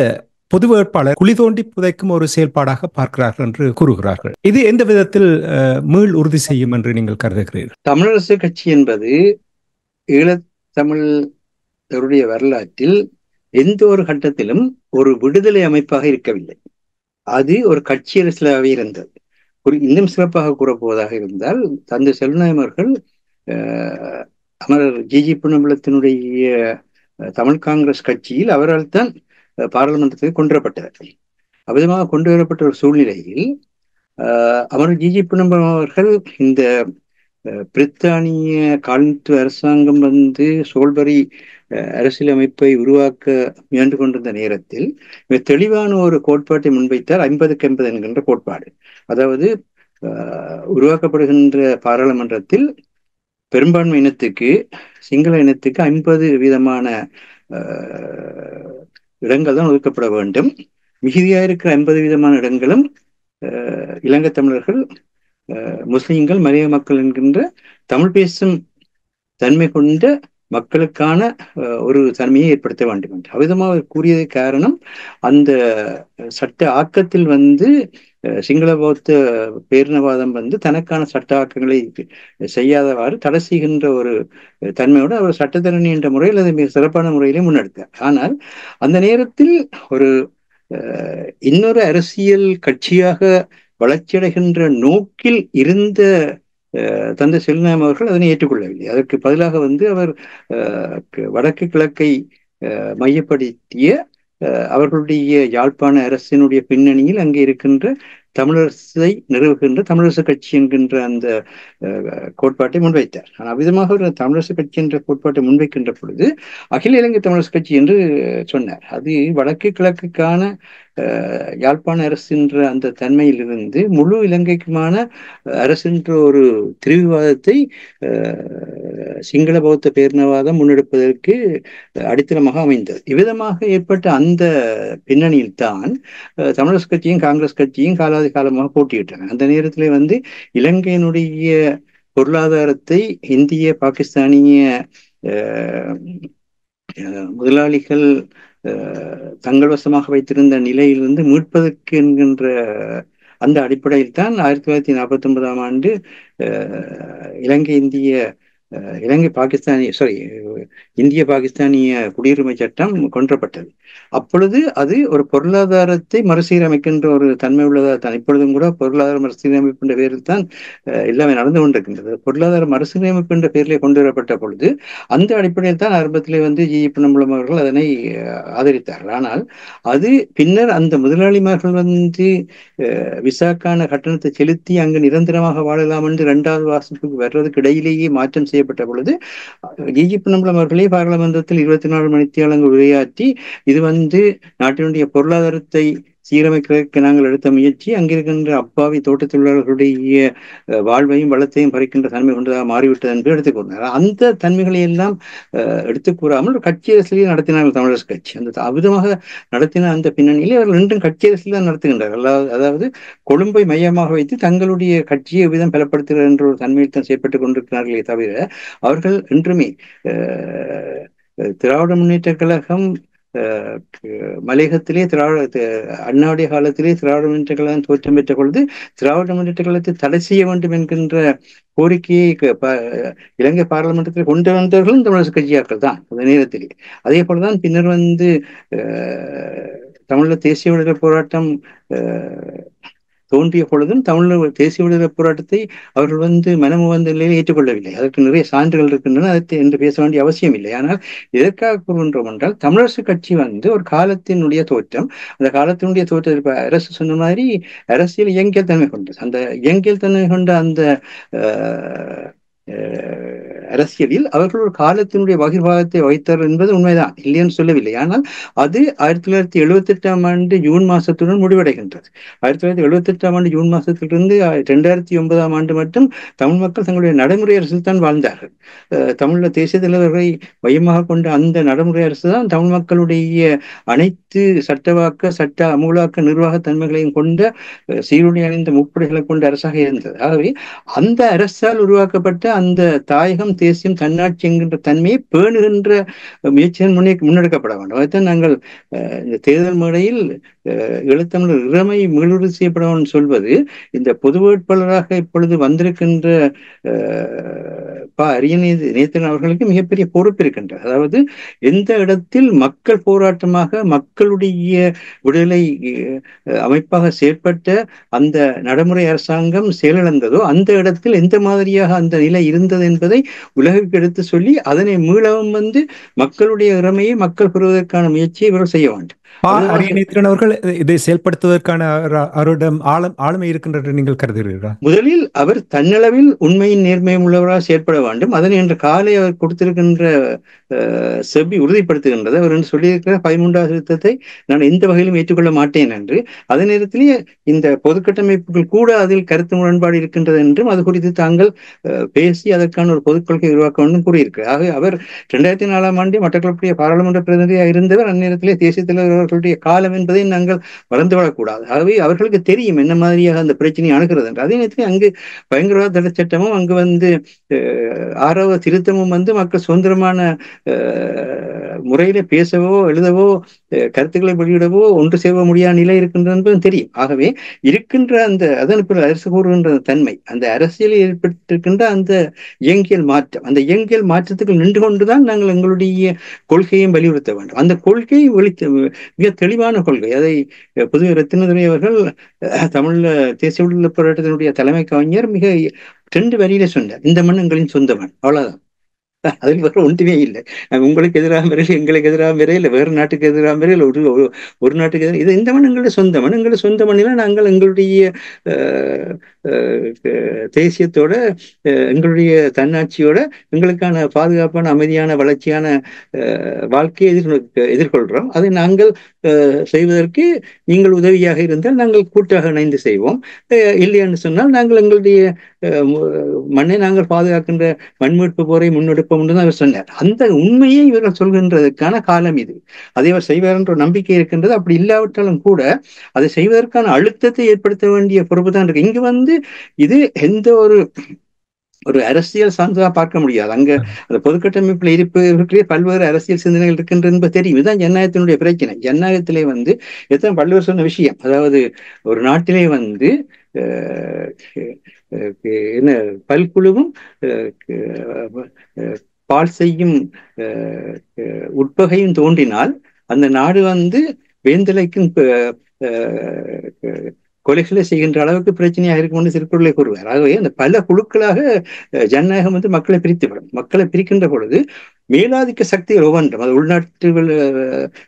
பொது வேட்பாளர் குழி தோண்டி புதைக்கும் ஒரு செயல்பாடாக பார்க்கிறார்கள் என்று கூறுகிறார்கள். இது எந்த விதத்தில் மீள் உறுதி செய்யும் என்று நீங்கள் கருதுகிறீர்கள்? தமிழரசு கட்சி என்பது ஈழத்தமிழருடைய வரலாற்றில் எந்த ஒரு கட்டத்திலும் ஒரு விடுதலை அமைப்பாக இருக்கவில்லை. அது ஒரு கட்சி அரசியலாகவே இருந்தது. இன்னும் சிறப்பாக கூறப்போவதாக இருந்தால், தந்தை செல்வநாயகம் அவர்கள் அமரர் ஜி பொன்னம்பலத்தினுடைய தமிழ் காங்கிரஸ் கட்சியில் அவரால் தான் பாராளுமன்றத்தில் கொண்டு வரப்பட்டது. அவ்விதமாக கொண்டு வரப்பட்ட ஒரு சூழ்நிலையில் அமரர் ஜி பொன்னம்பலம் அவர்கள் இந்த பிரித்தானிய காலனித்துவ அரசாங்கம் சோல்பரி அரசியலமைப்பை உருவாக்க முயன்று கொண்டிருந்த நேரத்தில் தெளிவான ஒரு கோட்பாட்டை முன்வைத்தார். 50-50 என்கின்ற கோட்பாடு. அதாவது உருவாக்கப்படுகின்ற பாராளுமன்றத்தில் பெரும்பான்மை இனத்துக்கு, சிங்கள இனத்துக்கு 50% இடங்கள் தான் ஒதுக்கப்பட வேண்டும். மிகுதியாக இருக்கிற 50% இடங்களும் இலங்கை தமிழர்கள், முஸ்லிம்கள், மலைய மக்கள் என்கின்ற தமிழ் பேசும் தன்மை கொண்ட மக்களுக்கான ஒரு தன்மையை ஏற்படுத்த வேண்டும் என்று அவ்விதமாக கூறியது. காரணம், அந்த சட்ட ஆக்கத்தில் சிங்கள பௌத்த பேரினவாதம் தனக்கான சட்ட ஆக்கங்களை செய்யாதவாறு தடை செய்கின்ற ஒரு தன்மையோடு அவர் சட்டத்தரணி என்ற முறையில் அதை மிக சிறப்பான முறையிலே முன்னெடுத்தார். ஆனால் அந்த நேரத்தில் ஒரு இன்னொரு அரசியல் கட்சியாக வளர்ச்சியடைகின்ற நோக்கில் இருந்த தந்தை செல்வநாயகம் அவர்கள் அதனை ஏற்றுக்கொள்ளவில்லை. அதற்கு பதிலாக அவர் வடக்கு கிழக்கை மையப்படுத்திய அவர்களுடைய யாழ்ப்பாண அரசினுடைய பின்னணியில் அங்கே இருக்கின்ற தமிழரசை நிறுவுகின்ற தமிழரசு கட்சி என்கின்ற அந்த கோட்பாட்டை முன்வைத்தார். ஆனால் அவ்விதமாக ஒரு தமிழரசு கட்சி என்ற கோட்பாட்டை முன்வைக்கின்ற பொழுது அகில இலங்கை தமிழரசு கட்சி என்று சொன்னார். அது வடக்கு கிழக்குக்கான யாழ்ப்பாண அரசு என்ற அந்த தன்மையிலிருந்து முழு இலங்கைக்குமான அரசு என்ற ஒரு திரிவுவாதத்தை சிங்கள பௌத்த பேரினவாதம் முன்னெடுப்பதற்கு அடித்தளமாக அமைந்தது. இவ்விதமாக ஏற்பட்ட அந்த பின்னணியில் தான் தமிழரசு கட்சியும் காங்கிரஸ் கட்சியும் காலாதி காலமாக போட்டியிட்டன. அந்த நேரத்தில் இலங்கையினுடைய பொருளாதாரத்தை இந்திய பாகிஸ்தானிய முதலாளிகள் தங்கள் வசமாக வைத்திருந்த நிலையிலிருந்து மீட்பதற்கு என்கின்ற அந்த அடிப்படையில் தான் 1949ஆம் ஆண்டு இலங்கை இந்திய இலங்கை இந்திய பாகிஸ்தானிய குடியுரிமை சட்டம் கொன்றப்பட்டது. அப்பொழுது அது ஒரு பொருளாதாரத்தை மறுசீரமைக்கின்ற ஒரு தன்மை உள்ளதாக தான். இப்பொழுதும் கூட பொருளாதார மறுசீரமைப்பு என்ற பேரில் தான் எல்லாமே நடந்து கொண்டிருக்கின்றது. பொருளாதார மறுசீரமைப்பு என்ற பேரிலே கொண்டு வரப்பட்ட பொழுது அந்த அடிப்படையில் தான் ஆரம்பத்திலே ஜி பொன்னம்பலம் அவர்கள் அதனை ஆதரித்தார்கள். ஆனால் அது பின்னர் அந்த முதலாளிமார்கள் விசாக்கான கட்டணத்தை செலுத்தி அங்கு நிரந்தரமாக வாழலாம் என்று இரண்டாவது வாசிப்புக்கு வர்றதுக்கு இடையிலேயே மாற்றம் செய்யப்பட்ட பொழுது ஜி பொன்னம்பலம் அவர்களே பாராளுமன்றத்தில் 24 மணித்தியாலங்கள் உரையாற்றி இது நாட்டினுடைய பொருளாதாரத்தை சீரமைக்கிறதுக்கு நாங்கள் எடுத்த முயற்சி அங்கிருக்கின்ற அப்பாவி தோட்டத் தொழிலாளர்களுடைய வாழ்வையும் வளத்தையும் பறிக்கின்ற தன்மை கொண்டதாக மாறிவிட்டது என்று எடுத்துக்கூறினார். அந்த தன்மைகளை எல்லாம் எடுத்துக்கூறாமல் ஒரு கட்சி அரசியலையும் நடத்தினார்கள் தமிழரசு கட்சி. அந்த அவிதமாக நடத்தின அந்த பின்னணியிலே அவர்கள் இன்றும் கட்சி அரசியல் தான் நடத்துகின்றார்கள். அதாவது கொழும்பை மையமாக வைத்து தங்களுடைய கட்சியை விதம் பலப்படுத்துகிற என்ற ஒரு தன்மையில் தான் செயற்பட்டுக் கொண்டிருக்கிறார்களே தவிர அவர்கள் இன்றுமே திராவிட முன்னேற்ற கழகம் மலையகத்திலே அண்ணாவுடைய காலத்திலே திராவிட முன்னேற்ற கழகம் தோற்றம் பெற்ற பொழுது திராவிட முன்னேற்ற கழகத்தை தடை செய்ய வேண்டும் என்கின்ற கோரிக்கையை இலங்கை பாராளுமன்றத்தில் கொண்டு வந்தவர்களும் தமிழரசு கட்சியாக்கள் தான் அந்த நேரத்திலே. அதே போலதான் பின்னர் தமிழர் தேசிய விடுதலை போராட்டம் தோன்றிய பொழுதும் தமிழர் தேசிய விடுதலை போராட்டத்தை அவர்கள் மனமு நிலையில் ஏற்றுக்கொள்ளவில்லை. அதற்கு நிறைய சான்றுகள் இருக்கின்றன, அதற்கு என்று பேச வேண்டிய அவசியம் இல்லை. ஆனால் எதற்காக கூறுகின்றோம் என்றால் தமிழரசு கட்சி ஒரு காலத்தினுடைய தோற்றம். அந்த காலத்தினுடைய தோற்றத்திற்கு அரசு சொன்ன மாதிரி அரசியல் இயங்கியல் தன்மை கொண்டது. அந்த இயங்கியல் தன்மை கொண்ட அந்த அரசியலில் அவர்கள் ஒரு காலத்தினுடைய வகிர்வாதத்தை வைத்தார் என்பது உண்மைதான், இல்லைன்னு சொல்லவில்லை. ஆனால் அது 1978 ஜூன் மாசத்துடன் முடிவடைகின்றது. 1978 ஜூன் மாசத்திலிருந்து 2009 மட்டும் தமிழ் மக்கள் தங்களுடைய நடைமுறை அரசில் தான் வாழ்ந்தார்கள். தமிழ் தேசிய தலைவர்களை மையமாக கொண்ட அந்த நடைமுறை அரசு தான் தமிழ் மக்களுடைய அனைத்து சட்ட அமுலாக்க நிர்வாக தன்மைகளையும் கொண்ட சீருடை அணிந்த முப்படைகளை கொண்ட அரசாக இருந்தது. ஆகவே அந்த அரசால் உருவாக்கப்பட்ட அந்த தாயகம் தேசியம் தன்னாட்சி என்கின்ற தன்மையை பேணுகின்ற முயற்சிகள் முன்னெடுக்கப்பட வேண்டும். அதைத்தான் நாங்கள் இந்த தேர்தல் மேடையில் ஈழத்தமிழர் இறமை மீளுறுதி செய்யப்பட வேண்டும் சொல்வது. இந்த பொது வேட்பாளராக இப்பொழுது வந்திருக்கின்ற நேத்தன் அவர்களுக்கு மிகப்பெரிய பொறுப்பு இருக்கின்றது. அதாவது எந்த இடத்தில் மக்கள் போராட்டமாக மக்களுடைய விடுதலை அமைப்பாக செயற்பட்ட அந்த நடைமுறை அரசாங்கம் செயலிழந்ததோ அந்த இடத்தில் எந்த மாதிரியாக அந்த நிலை இருந்தது என்பதை உலகிற்கு எடுத்து சொல்லி அதனை மீளவும் மக்களுடைய இறமையை மக்கள் பெறுவதற்கான முயற்சியை இவர்கள் செய்ய வேண்டும். அவர்கள் இதை செயல்படுத்துவதற்கான அவரிடம் ஆளுமை இருக்கின்ற நீங்கள் கருதுகிறீர்களா? முதலில் அவர் தன்னளவில் உண்மையின் நேர்மையும் உள்ளவராக செயற்பட வேண்டும். அதனை இன்று காலை அவர் கொடுத்திருக்கின்ற செபி உறுதிப்படுத்துகின்றது. அவர் சொல்லியிருக்கிற 13வது திருத்தத்தை நான் எந்த வகையிலும் ஏற்றுக்கொள்ள மாட்டேன் என்று. அதே நேரத்திலேயே இந்த பொது கட்டமைப்புகள் கூட அதில் கருத்து முரண்பாடு இருக்கின்றது என்றும் அது குறித்து தாங்கள் பேசி அதற்கான ஒரு பொதுக் கொள்கை உருவாக்க வேண்டும் கூறியிருக்கிறார். ஆக அவர் 2004 மட்டக்களப்புடைய பாராளுமன்ற பிரதிநிதியாக இருந்தவர். அந்நேரத்திலே தேசிய தலைவர்களுடைய காலம் என்பதை நாங்கள் மறந்துவிடக்கூடாது. ஆகவே அவர்களுக்கு தெரியும் என்ன மாதிரியாக அந்த பிரச்சனையை அணுகிறது என்று. அதே நேரத்தில் அங்கு பயங்கரவாத தடை சட்டமும் அங்கு 6வது திருத்தமும் மக்கள் சுதந்திரமான முறையில பேசவோ எழுதவோ கருத்துக்களை வெளியிடவோ ஒன்று செய்ய முடியாத நிலை இருக்கின்றது என்பதும் தெரியும். ஆகவே இருக்கின்ற அந்த அதன் அரசு கூறுகின்ற தன்மை அந்த அரசியலில் ஏற்பட்டிருக்கின்ற அந்த இயங்கியல் மாற்றம், அந்த இயங்கியல் மாற்றத்துக்கு நின்று கொண்டுதான் நாங்கள் எங்களுடைய கொள்கையும் வலியுறுத்த வேண்டும். அந்த கொள்கை மிக தெளிவான கொள்கை. அதை புதிய ரத்தினதுரை அவர்கள் தமிழ்ல தேசிய விடுதலை போராட்டத்தினுடைய தலைமை கவிஞர் மிக 2 வரியில சொன்னார். இந்த மண் எங்களின் சொந்த மண், அவ்வளவுதான். அதில் வேற ஒன்றுமே இல்லை. உங்களுக்கு எதிராக வரையில் எங்களுக்கு எதிராக வரையில் வேறு நாட்டுக்கு எதிராக வரையில் ஒரு நாட்டுக்கு எதிராக இது இந்த மண் எங்களுடைய சொந்த மண். எங்களுடைய சொந்த மண்ணில நாங்கள் எங்களுடைய தேசியத்தோட எங்களுடைய தன்னாட்சியோட எங்களுக்கான பாதுகாப்பான அமைதியான வளர்ச்சியான வாழ்க்கையை எதிர்கொள்கிறோம். அதை நாங்கள் செய்வதற்கு நீங்கள் உதவியாக இருந்தால் நாங்கள் கூட்டாக இணைந்து செய்வோம். இல்லை என்று சொன்னால் நாங்கள் எங்களுடைய மண்ணை நாங்கள் பாதுகாக்கின்ற மண்மீட்பு போரை முன்னெடுப்போம் என்று அவர் சொன்னார். அந்த உண்மையை இவர்கள் சொல்கின்றதற்கான காலம் இது. அதை அவர் செய்வார் என்ற நம்பிக்கை இருக்கின்றது. அப்படி இல்லாவிட்டாலும் கூட அதை செய்வதற்கான அழுத்தத்தை ஏற்படுத்த வேண்டிய பொறுப்பு தான் இருக்கு. இங்கு இது எந்த ஒரு அரசியல் சார்ந்ததாக பார்க்க முடியாது. அங்க அந்த பொதுக்கட்டமைப்புல இருப்பவர்களே பல்வேறு அரசியல் சிந்தனைகள் இருக்கின்ற என்பது தெரியும். இதுதான் ஜனநாயகத்தினுடைய பிரச்சனை. ஜனநாயகத்திலே எத்தனை பல்வேறு சொன்ன விஷயம். அதாவது ஒரு நாட்டிலே என்ன பல்குழுவும் பால் செய்யும் உட்பகையும் தோன்றினால் அந்த நாடு வந்து வேந்தலைக்கும் கொலைகளை செய்கின்ற அளவுக்கு பிரச்சனையாக இருக்கும்னு திருக்குறளை கூறுவார். ஆகவே அந்த பல குழுக்களாக ஜனநாயகம் வந்து மக்களை பிரித்துவிடும். மக்களை பிரிக்கின்ற பொழுது மேலாதிக்க சக்திகள் ஒவ்வொன்றும், அது உள்நாட்டு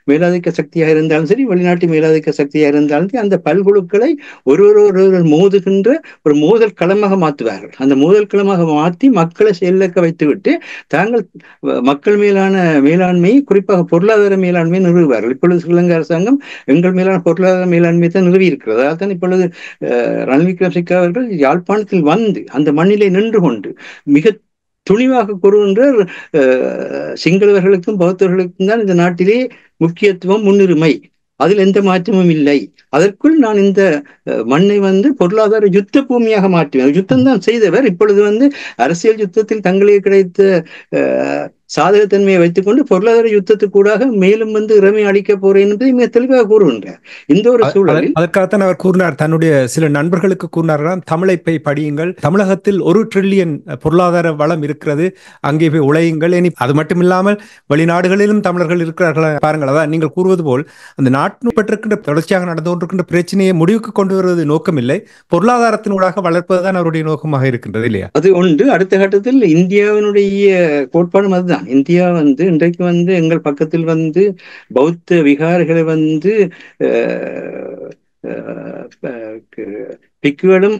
மேலாதிக்க சக்தியாக இருந்தாலும் சரி, வெளிநாட்டு மேலாதிக்க சக்தியாக இருந்தாலும் சரி, அந்த பல்குழுக்களை ஒருவர் மோதுகின்ற ஒரு மோதல் களமாக மாற்றுவார்கள். அந்த மோதல் களமாக மாற்றி மக்களை செயலக்க வைத்துவிட்டு தாங்கள் மக்கள் மேலான மேலாண்மையை, குறிப்பாக பொருளாதார மேலாண்மையை நிறுவுவார்கள். இப்பொழுது ஸ்ரீலங்கா அரசாங்கம் எங்கள் மேலான பொருளாதார மேலாண்மையை தான் நிறுவி இருக்கிறது. அதாவது தான் இப்பொழுது ரணில் விக்ரமசிங்கே அவர்கள் யாழ்ப்பாணத்தில் வந்து அந்த மண்ணிலே நின்று கொண்டு மிக துணிவாக கூறுகின்ற சிங்களவர்களுக்கும் பௌத்தர்களுக்கும் தான் இந்த நாட்டிலே முக்கியத்துவம், முன்னுரிமை, அதில் எந்த மாற்றமும் இல்லை. அதற்குள் நான் இந்த மண்ணை வந்து பொருளாதார யுத்த பூமியாக மாற்றுவேன். யுத்தம் தான் செய்தவர் இப்பொழுது வந்து அரசியல் யுத்தத்தில் தங்களுக்கு கிடைத்த சாதகத்தன்மையை வைத்துக் கொண்டு பொருளாதார யுத்தத்துக்கூடாக மேலும் வந்து இறமை அளிக்கப் போறேன் என்பதை மிக தெளிவாக கூறுகின்றார். இந்த ஒரு சூழலில் அதற்காகத்தான் அவர் கூறினார், தன்னுடைய சில நண்பர்களுக்கு கூறினார், தமிழை போய் படியுங்கள், தமிழகத்தில் 1 ட்ரில்லியன் பொருளாதார வளம் இருக்கிறது, அங்கே போய் உழையுங்கள். அது மட்டுமில்லாமல் வெளிநாடுகளிலும் தமிழர்கள் இருக்கிறார்கள் பாருங்கள். அதான் நீங்கள் கூறுவது போல் அந்த நாட்டில் பெற்றிருக்கின்ற தொடர்ச்சியாக நடந்து கொண்டிருக்கின்ற பிரச்சனையை முடிவுக்கு கொண்டு வருவது நோக்கமில்லை, பொருளாதாரத்தினூடாக வளர்ப்பதுதான் அவருடைய நோக்கமாக இருக்கின்றது இல்லையா? அது ஒன்று. அடுத்த கட்டத்தில் இந்தியாவினுடைய கோட்பாடும் அதுதான். இந்தியா வந்து இன்றைக்கு வந்து எங்கள் பக்கத்தில் வந்து பௌத்த விகாரங்களை வந்து பிக்குகளும்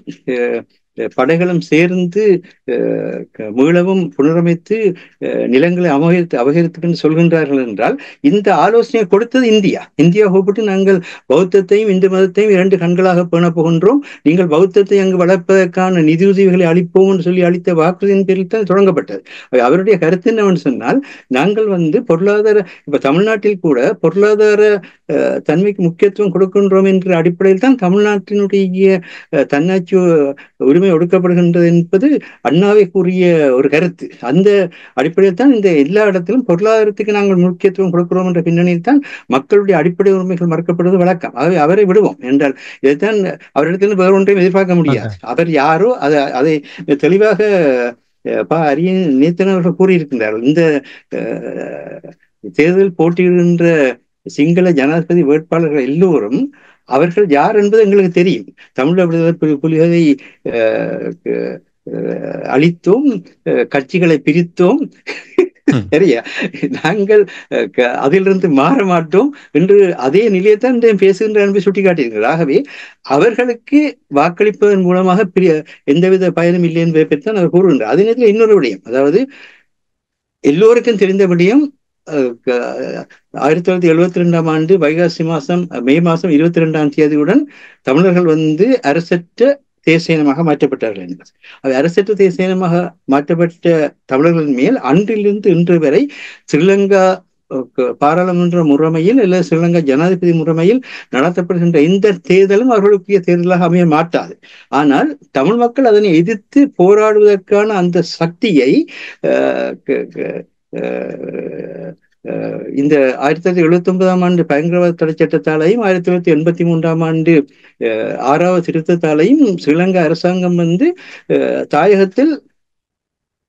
படைகளும் சேர்ந்து மீளவும் புனரமைத்து நிலங்களை அபகரித்து சொல்கின்றார்கள் என்றால் இந்த ஆலோசனையை கொடுத்தது இந்தியா கூப்பிட்டு நாங்கள் பௌத்தத்தையும் இந்து மதத்தையும் 2 கண்களாக பேண போகின்றோம், நீங்கள் பௌத்தத்தை அங்கு வளர்ப்பதற்கான நிதியுதவிகளை அளிப்போம் என்று சொல்லி அளித்த வாக்குறுதியின் பேரில் தான் தொடங்கப்பட்டது. அவருடைய கருத்து என்னவென்று சொன்னால், நாங்கள் வந்து பொருளாதார இப்ப தமிழ்நாட்டில் கூட பொருளாதார தன்மைக்கு முக்கியத்துவம் கொடுக்கின்றோம் என்ற அடிப்படையில் தான் தமிழ்நாட்டினுடைய தன்னாட்சி உரிமை ஒடுக்கப்படுகின்றது என்பது அண்ணாவை கூறிய ஒரு கருத்து. அந்த அடிப்படையில் தான் இந்த எல்லா இடத்திலும் பொருளாதாரத்துக்கு நாங்கள் முக்கியத்துவம் கொடுக்கிறோம் என்ற பின்னணியில் தான் மக்களுடைய அடிப்படை உரிமைகள் மறுக்கப்படுவது வழக்கம். ஆகவே அவரை விடுவோம் என்றால் இதைத்தான் அவரிடத்திலிருந்து வேறு ஒன்றையும் எதிர்பார்க்க முடியாது. அவர் யாரோ அதை தெளிவாக அரியன் நேத்தன் அவர்கள் கூறியிருக்கின்றார்கள். இந்த தேர்தல் போட்டியிடுகின்ற சிங்கள ஜனாதிபதி வேட்பாளர்கள் எல்லோரும் அவர்கள் யார் என்பது எங்களுக்கு தெரியும். தமிழக விடுதலை புலிகளை அழித்தோம், கட்சிகளை பிரித்தோம், சரியா, நாங்கள் அதிலிருந்து மாற மாட்டோம் என்று அதே நிலையத்தான் பேசுகின்ற என்பதை சுட்டிக்காட்டியிருக்கிறார். ஆகவே அவர்களுக்கு வாக்களிப்பதன் மூலமாக எந்தவித பயனும் இல்லை என்பதை பற்றி அவர் கூறுகின்றார். அதே நேரத்தில் இன்னொரு விடயம், அதாவது எல்லோருக்கும் தெரிந்த விடயம், 1972ஆம் ஆண்டு வைகாசி மாதம் மே மாதம் 22ஆம் தேதியுடன் தமிழர்கள் வந்து அரசற்ற தேசியனமாக மாற்றப்பட்டார்கள் என்பது. அரசற்ற தேசியனமாக மாற்றப்பட்ட தமிழர்களின் மேல் அன்றிலிருந்து இன்று வரை ஸ்ரீலங்கா பாராளுமன்ற முறைமையில் அல்லது ஸ்ரீலங்கா ஜனாதிபதி முறைமையில் நடத்தப்படுகின்ற இந்த தேர்தலும் அவர்களுக்குரிய தேர்தலாக அமைய மாட்டாது. ஆனால் தமிழ் மக்கள் அதனை எதிர்த்து போராடுவதற்கான அந்த சக்தியை இந்த 1979ஆம் ஆண்டு பயங்கரவாத தடை சட்டத்தாலையும் 1983ஆம் ஆண்டு 6வது திருத்தத்தாலையும் ஸ்ரீலங்கா அரசாங்கம் வந்து தாயகத்தில்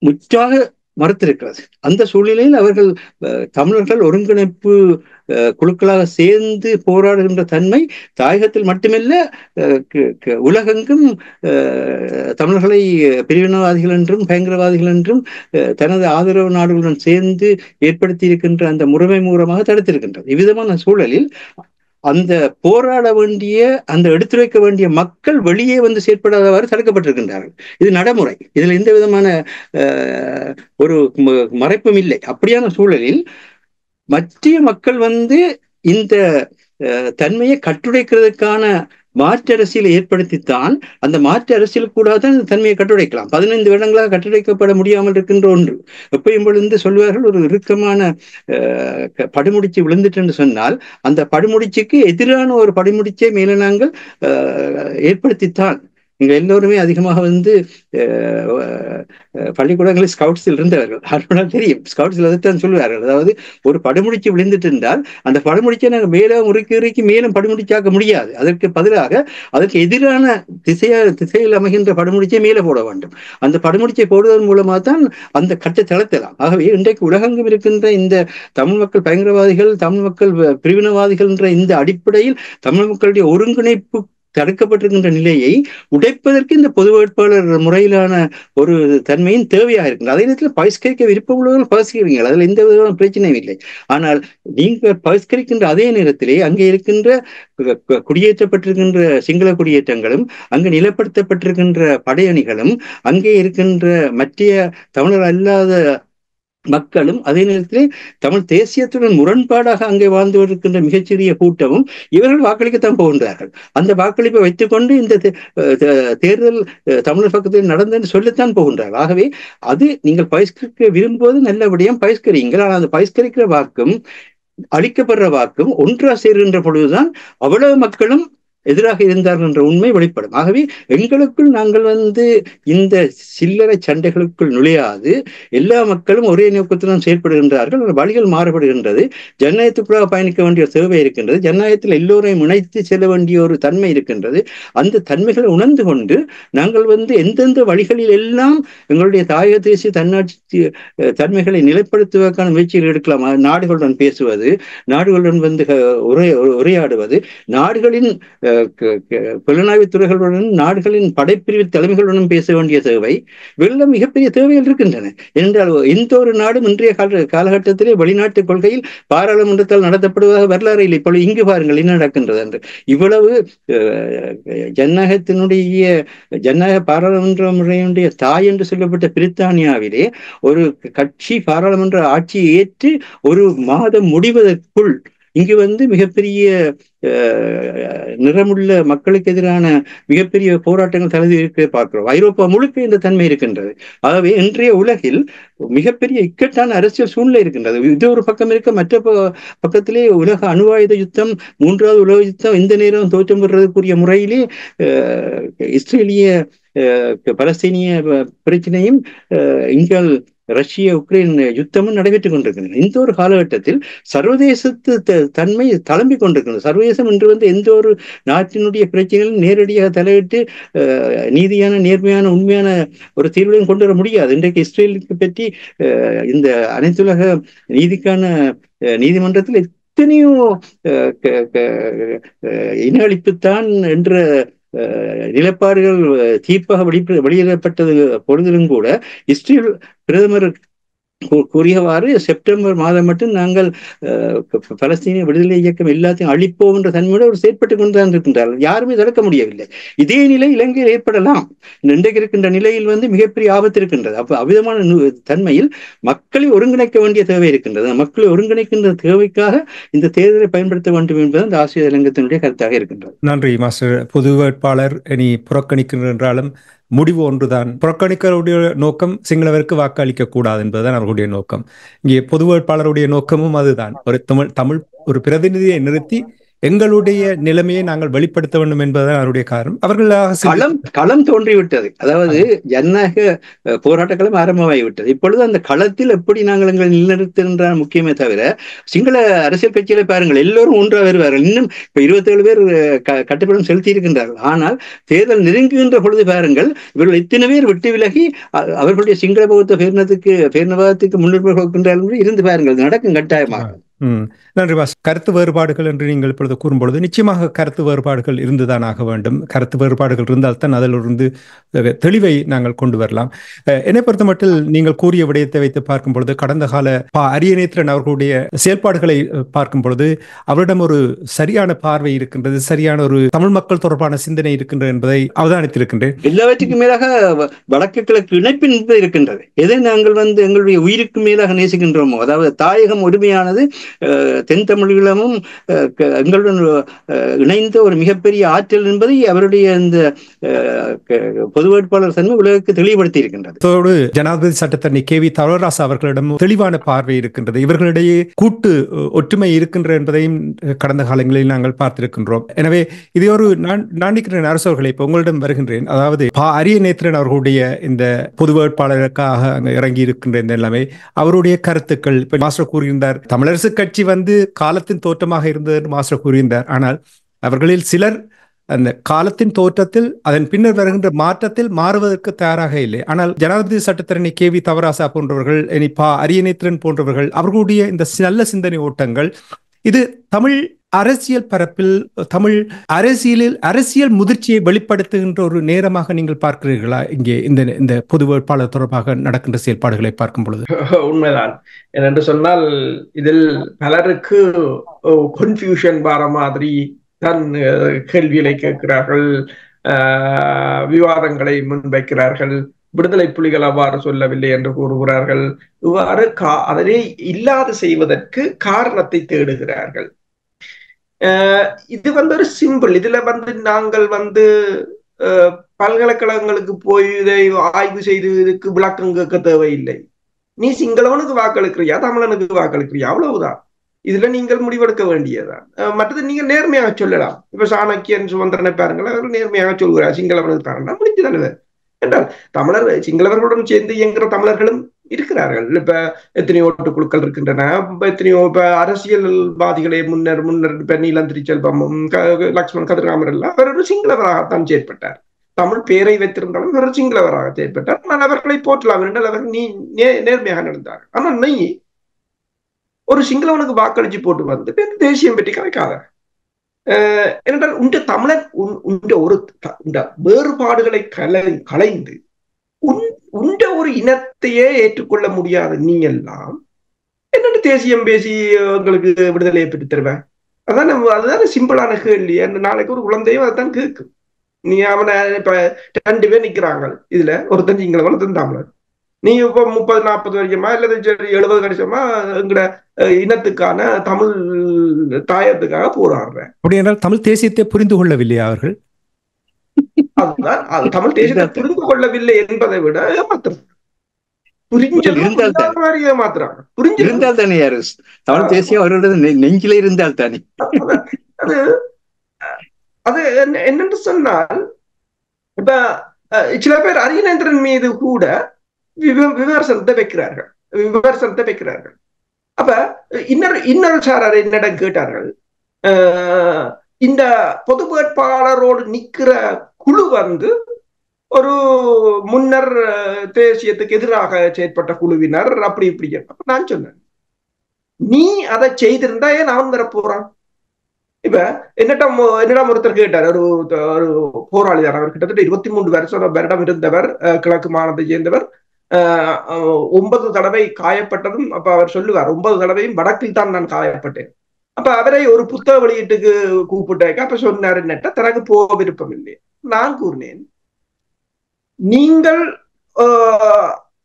முற்றாக மறுத்திருக்கிறது. அந்த சூழ்நிலையில் அவர்கள் தமிழர்கள் ஒருங்கிணைப்பு குழுக்களாக சேர்ந்து போராடுகின்ற தன்மை தாயகத்தில் மட்டுமல்ல உலகெங்கும் தமிழர்களை பிரிவினவாதிகள் என்றும் பயங்கரவாதிகள் என்றும் தனது ஆதரவு நாடுகளுடன் சேர்ந்து ஏற்படுத்தி இருக்கின்ற அந்த முறைமை மூலமாக தடுத்திருக்கின்றது. இவ்விதமான சூழலில் அந்த போராட வேண்டிய, அந்த எடுத்துரைக்க வேண்டிய மக்கள் வெளியே வந்து செயற்படாதவாறு தடுக்கப்பட்டிருக்கின்றார்கள். இது நடைமுறை, இதில் எந்த விதமான ஒரு மறைப்பும் இல்லை. அப்படியான சூழலில் மற்ற மக்கள் வந்து இந்த தன்மையை கட்டுடைக்கிறதுக்கான மாற்று அரசியலை ஏற்படுத்தித்தான் அந்த மாற்று அரசியல் கூட தான் இந்த தன்மையை கட்டுடைக்கலாம். 15 வருடங்களாக கட்டுடைக்கப்பட முடியாமல் இருக்கின்ற ஒன்று. எப்பயும் பொழுது சொல்வார்கள், ஒரு இறுக்கமான படுமுடிச்சு விழுந்துட்டு என்று சொன்னால் அந்த படுமுடிச்சுக்கு எதிரான ஒரு படுமுடிச்சை மேலே நாங்கள் ஏற்படுத்தித்தான் இங்க எல்லோருமே அதிகமாக வந்து பள்ளிக்கூடங்களில் ஸ்கவுட்ஸில் இருந்தவர்கள். அதனால தெரியும், ஸ்கவுட்ஸில் அதைத்தான் சொல்லுவார்கள். அதாவது ஒரு படுமுடிச்சு விழுந்துட்டு இருந்தால் அந்த படுமுடிச்சை நாங்கள் மேலே உருக்கி மேலும் படுமுடிச்சாக்க முடியாது. அதற்கு பதிலாக அதற்கு எதிரான திசையில் அமைகின்ற படுமுடிச்சை மேலே போட வேண்டும். அந்த படுமுடிச்சை போடுவதன் மூலமாக தான் அந்த கட்டை தளர்த்தலாம். ஆகவே இன்றைக்கு உலகெங்கும் இருக்கின்ற இந்த தமிழ் மக்கள் பயங்கரவாதிகள், தமிழ் மக்கள் பிரிவினவாதிகள் என்ற இந்த அடிப்படையில் தமிழ் மக்களுடைய ஒருங்கிணைப்பு தடுக்கப்பட்டிருக்கின்ற நிலையை உடைப்பதற்கு இந்த பொது வேட்பாளர் முறையிலான ஒரு தன்மையின் தேவையாக இருக்கின்றது. அதே நேரத்தில் பகிஷ்கரிக்க விருப்பம் உள்ளவர்கள் பகிஷ்கரிங்கள், அதில் எந்த விதமான பிரச்சனையும் இல்லை. ஆனால் நீங்கள் பகிஷ்கரிக்கின்ற அதே நேரத்திலே அங்கே இருக்கின்ற குடியேற்றப்பட்டிருக்கின்ற சிங்கள குடியேற்றங்களும், அங்கு நிலப்படுத்தப்பட்டிருக்கின்ற படையணிகளும், அங்கே இருக்கின்ற மற்ற தமிழர் அல்லாத மக்களும், அதே நேரத்திலே தமிழ் தேசியத்துடன் முரண்பாடாக அங்கே வாழ்ந்து இருக்கின்ற மிகச்சிறிய கூட்டமும் இவர்கள் வாக்களிக்கத்தான் போகின்றார்கள். அந்த வாக்களிப்பை வைத்துக்கொண்டு இந்த தேர்தல் தமிழர் பக்கத்தில் நடந்ததுன்னு சொல்லத்தான் போகின்றார்கள். ஆகவே அது நீங்கள் பகிஷ்கரிக்க விரும்புவது நல்லபடியாக பகிஷ்கரியுங்கள். ஆனால் அந்த பகிஷ்கரிக்கிற வாக்கும் அளிக்கப்படுற வாக்கும் ஒன்றா சேருகின்ற பொழுதுதான் அவ்வளவு மக்களும் எதிராக இருந்தார்கள் என்ற உண்மை வெளிப்படும். ஆகவே எங்களுக்குள் நாங்கள் வந்து இந்த சில்லறை சண்டைகளுக்குள் நுழையாது எல்லா மக்களும் ஒரே நோக்கத்துடன் செயல்படுகின்றார்கள். வழிகள் மாறுபடுகின்றது. ஜனநாயகத்துக்குள்ளாக பயணிக்க வேண்டிய தேவை இருக்கின்றது. ஜனநாயகத்தில் எல்லோரையும் இணைத்து செல்ல வேண்டிய ஒரு தன்மை இருக்கின்றது. அந்த தன்மைகளை உணர்ந்து கொண்டு நாங்கள் வந்து எந்தெந்த வழிகளில் எல்லாம் எங்களுடைய தாயக தேசிய தன்னாட்சி தன்மைகளை நிலைப்படுத்துவதற்கான முயற்சிகள் எடுக்கலாம். நாடுகளுடன் பேசுவது, நாடுகளுடன் வந்து உரையாடுவது, நாடுகளின் புலனாய்வு துறைகளுடன், நாடுகளின் படைப்பிரிவு தலைமைகளுடன் பேச வேண்டிய தேவை, வெள்ளம் மிகப்பெரிய தேவைகள் இருக்கின்றன. என்றால் எந்த ஒரு நாடும் இன்றைய காலகட்டத்திலே வெளிநாட்டு கொள்கையில் பாராளுமன்றத்தால் நடத்தப்படுவதாக வரலாறு இல்லை. இப்பொழுது இங்கு பாருங்கள் என்ன நடக்கின்றது என்று. இவ்வளவு ஜனநாயக பாராளுமன்ற முறையுடைய தாய் என்று சொல்லப்பட்ட பிரித்தானியாவிலே ஒரு கட்சி பாராளுமன்ற ஆட்சியை ஏற்று ஒரு மாதம் முடிவதற்குள் இங்கு வந்து மிகப்பெரிய நிறமுள்ள மக்களுக்கு எதிரான மிகப்பெரிய போராட்டங்கள் தலைவி இருக்க பார்க்கிறோம். ஐரோப்பா முழுக்க இந்த தன்மை இருக்கின்றது. ஆகவே இன்றைய உலகில் மிகப்பெரிய இக்கட்டான அரசியல் சூழ்நிலை இருக்கின்றது. இது ஒரு பக்கம் இருக்க, மற்ற பக்கத்திலே உலக அணுவாயுத யுத்தம், மூன்றாவது உலக யுத்தம் இந்த நேரம் தோற்றம் பெறுவதற்குரிய முறையிலே இஸ்ரேலிய பலஸ்தீனிய பிரச்சனையும் இங்கே ரஷ்ய உக்ரைன் யுத்தமும் நடைபெற்றுக் கொண்டிருக்கின்றன. இந்த ஒரு காலகட்டத்தில் சர்வதேசத்து தன்மை தளம்பிக் கொண்டிருக்கிறது. சர்வதேசம் இன்று வந்து எந்த ஒரு நாட்டினுடைய பிரச்சனைகளும் நேரடியாக தலையிட்டு நீதியான, நேர்மையான, உண்மையான ஒரு தீர்வையும் கொண்டு வர முடியாது. இன்றைக்கு இஸ்ரேலுக்கு பற்றி இந்த அனைத்துலக நீதிக்கான நீதிமன்றத்தில் எத்தனையோ இன அழிப்புத்தான் என்ற நிலப்பாடுகள் தீர்ப்பாக வெளியிடப்பட்டது பொழுதிலும் கூட இஸ்ரேல் பிரதமர் கூறியவாறு செப்டம்பர் மாதம் மட்டும் நாங்கள் பலஸ்தீனிய விடுதலை இயக்கம் எல்லாத்தையும் அழிப்போம் என்ற தன்மையோடு அவர் செயற்பட்டுக் கொண்டுதான் இருக்கின்றார்கள். யாருமே தடுக்க முடியவில்லை. இதே நிலை இலங்கையில் ஏற்படலாம். இன்றைக்கு இருக்கின்ற நிலையில் வந்து மிகப்பெரிய ஆபத்து இருக்கின்றது. அப்ப அவ்விதமான தன்மையில் மக்களை ஒருங்கிணைக்க வேண்டிய தேவை இருக்கின்றது. மக்களை ஒருங்கிணைக்கின்ற தேவைக்காக இந்த தேர்தலை பயன்படுத்த வேண்டும் என்பது அந்த ஆசிய இலங்கத்தினுடைய கருத்தாக இருக்கின்றது. நன்றி மாஸ்டர். பொது வேட்பாளர் இனி புறக்கணிக்கின்ற என்றாலும் முடிவு ஒன்றுதான். புறக்கணிக்கருடைய நோக்கம் சிங்களவருக்கு வாக்களிக்க கூடாது என்பதுதான் அவர்களுடைய நோக்கம். இங்கே பொது வேட்பாளருடைய நோக்கமும் அதுதான். ஒரு தமிழ் ஒரு பிரதிநிதியை நிறுத்தி எங்களுடைய நிலைமையை நாங்கள் வெளிப்படுத்த வேண்டும் என்பதுதான் அவருடைய காரணம். அவர்களாக களம் தோன்றிவிட்டது. அதாவது ஜனநாயக போராட்ட களம் ஆரம்பமாகிவிட்டது. இப்பொழுது அந்த களத்தில் எப்படி நாங்கள் எங்களை நிலைநிறுத்துகின்ற முக்கியமே தவிர சிங்கள அரசியல் கட்சிகளை பாருங்கள், எல்லோரும் ஒன்றாக வருவார்கள். இன்னும் இப்ப 27 பேர் கட்டுப்படம் செலுத்தி இருக்கின்றார்கள். ஆனால் தேர்தல் நெருங்குகின்ற பொழுது பாருங்கள், இவர்கள் எத்தனை பேர் விட்டு விலகி அவர்களுடைய சிங்கள பௌத்த பேரினவாதத்துக்கு முன்னுரிமை கொடுக்கின்றார்கள். இருந்து பாருங்கள், நடக்கும் கட்டாயமாக. நன்றி பாஸ். கருத்து வேறுபாடுகள் என்று நீங்கள் இப்பொழுது கூறும்பொழுது நிச்சயமாக கருத்து வேறுபாடுகள் இருந்துதான் ஆக வேண்டும். கருத்து வேறுபாடுகள் இருந்தால்தான் அதிலிருந்து தெளிவை நாங்கள் கொண்டு வரலாம். என்னை பொறுத்த மட்டில் நீங்கள் கூறிய விடயத்தை வைத்து பார்க்கும் பொழுது கடந்த கால அரியநேத்திரன் அவர்களுடைய செயல்பாடுகளை பார்க்கும் பொழுது அவரிடம் ஒரு சரியான பார்வை இருக்கின்றது, சரியான ஒரு தமிழ் மக்கள் தொடர்பான சிந்தனை இருக்கின்றது என்பதை அவதானித்திருக்கின்றேன். எல்லாவற்றுக்கும் மேலாக வடக்கு கிழக்கு இணைப்பு இருக்கின்றது. எதை நாங்கள் வந்து எங்களுடைய உயிருக்கு மேலாக நேசிக்கின்றோமோ, அதாவது தாயகம் உரிமையானது தென் தமிழீழமும் எங்களுடன் இணைந்த ஒரு மிகப்பெரிய ஆற்றல் என்பதை அவருடைய இந்த பொது வேட்பாளர் தன்மை உலகுக்கு தெளிவுபடுத்தி இருக்கின்றது. அதோடு ஜனாதிபதி சட்டத்தரணி KV தவராசா அவர்களிடம் தெளிவான பார்வை இருக்கின்றது. இவர்களிடையே கூட்டு ஒற்றுமை இருக்கின்ற என்பதையும் கடந்த காலங்களில் நாங்கள் பார்த்திருக்கின்றோம். எனவே இதை ஒரு நாண்டிக்கிறேன் அரசவர்களை இப்ப உங்களிடம் வருகின்றேன். அதாவது அரியநேத்திரன் அவர்களுடைய இந்த பொது வேட்பாளருக்காக இறங்கி இருக்கின்ற இந்த நிலைமை, அவருடைய கருத்துக்கள் இப்ப மாஸ்டர் கூறியிருந்தார், தமிழரசு கட்சி காலத்தின் தோற்றமாக இருந்தது மாஸ்டர் கூறியிருந்தார். ஆனால் அவர்களில் சிலர் அந்த காலத்தின் தோற்றத்தில் அதன் பின்னர் வருகின்ற மாற்றத்தில் மாறுவதற்கு தயாராக இல்லை. ஆனால் ஜனாதிபதி சட்டத்தரணி KV தவராசா போன்றவர்கள், அரியநேத்திரன் போன்றவர்கள், அவர்களுடைய இந்த நல்ல சிந்தனை ஓட்டங்கள் இது தமிழ் அரசியல் பரப்பில், தமிழ் அரசியல் முதிர்ச்சியை வெளிப்படுத்துகின்ற ஒரு நேரமாக நீங்கள் பார்க்கிறீர்களா இங்கே இந்த பொது வேட்பாளர் தொடர்பாக நடக்கின்ற செயல்பாடுகளை பார்க்கும் பொழுது? உண்மைதான். என்று சொன்னால் இதில் பலருக்கு கன்ஃபியூஷன் வர மாதிரி தான் கேள்விகளை கேட்கிறார்கள், விவாதங்களை முன்வைக்கிறார்கள். விடுதலை புலிகள் அவ்வாறு சொல்லவில்லை என்று கூறுகிறார்கள். இவ்வாறு அதனை இல்லாது செய்வதற்கு காரணத்தை தேடுகிறார்கள். இது ஒரு சிம்பிள். இதுல நாங்கள் பல்கலைக்கழகங்களுக்கு போய் இதை ஆய்வு செய்து இதுக்கு விளக்கம் கேட்க தேவையில்லை. நீ சிங்களவனுக்கு வாக்களிக்கிறியா, தமிழனுக்கு வாக்களிக்கிறியா, அவ்வளவுதான். இதுல நீங்கள் முடிவெடுக்க வேண்டியதுதான். மற்றது நீங்க நேர்மையாக சொல்லலாம். இப்ப சாணக்கியன் சுமந்திரனை பாருங்களேன், அவர் நேர்மையாக சொல்கிறார் சிங்களவனுக்கு தானே முடிஞ்சுதானே என்றால் தமிழர் சிங்களவர்களுடன் சேர்ந்து இயங்குகிற தமிழர்களும் இருக்கிறார்கள். இப்ப எத்தனையோ ஓட்டுக்குழுக்கள் இருக்கின்றன. எத்தனையோ இப்ப அரசியல்வாதிகளே முன்னர் இப்ப நீலம் திருச்செல்வமும் லக்ஷ்மண் கதிராமர் எல்லாம் அவர் ஒரு சிங்களவராகத்தான் செயற்பட்டார். தமிழ் பேரை வைத்திருந்தாலும் அவர் சிங்களவராக செயற்பட்டார். ஆனால் அவர்களை போற்றலாம் என்றால் அவர்கள் நேர்மையாக நடந்தார்கள். ஆனால் நீ ஒரு சிங்களவனுக்கு வாக்களிச்சு போட்டு தேசியம் பற்றி கலைக்காத. ஏனென்றால் உண்ட தமிழன் உண்ட வேறுபாடுகளை களைந்து உண்ட ஒரு இனத்தையே ஏற்றுக்கொள்ள முடியாத நீ எல்லாம் என்னென்ன தேசியம் பேசி உங்களுக்கு விடுதலையை பெற்று தருவேன்? அதுதான் சிம்பிளான கேள்வி. நாளைக்கு ஒரு குழந்தையும் அதைத்தான் கேட்கும். நீ அவனை இப்ப 2 பேர் நிக்கிறாங்க, இதுல ஒருத்தன் சிங்களவன் ஒருத்தன் தமிழன். நீ இப்ப 30-40 வருஷமா இல்ல 70 வருஷமா எங்கட இனத்துக்கான தமிழ் தாயத்துக்காக போராடுற. அப்படி என்றால் தமிழ் தேசியத்தை புரிந்து கொள்ளவில்லையா அவர்கள்? அதுதான் தமிழ் தேசியத்தை புரிந்து கொள்ளவில்லை என்பதை விட ஏமாத்துறாங்க. ஏமாத்துறாங்க. புரிஞ்சிருந்தால் தானே தமிழ் தேசியம் அவர்களோட நெஞ்சில இருந்தால் தானே. அது என்னென்று சொன்னால் இப்ப சில பேர் அரியநேந்திரன் மீது கூட விமர்சனத்தை வைக்கிறார்கள். அப்ப இன்னொரு சாரர் என்னிடம் கேட்டார்கள், இந்த பொது வேட்பாளரோடு நிக்கிற குழு ஒரு முன்னர் தேசியத்துக்கு எதிராக செயற்பட்ட குழுவினர் அப்படி இப்படி. அப்ப நான் சொன்னேன், நீ அதை செய்திருந்தா ஏன் நான் வர போறான்? இப்ப என்னிடம் ஒருத்தர் கேட்டார், ஒரு போராளி தான். அவர் கிட்டத்தட்ட 23 வருடம் இருந்தவர், கிழக்கு மாநிலத்தை சேர்ந்தவர். 9 தடவை காயப்பட்டதும் அப்ப அவர் சொல்லுவார், 9 தடவையும் வடக்கில் தான் நான் காயப்பட்டேன். அப்ப அவரை ஒரு புத்தக வெளியீட்டுக்கு கூப்பிட்டாக்க அப்ப சொன்னார், என்னட்ட தனக்கு போக விருப்பம் இல்லை. நான் கூறினேன், நீங்கள்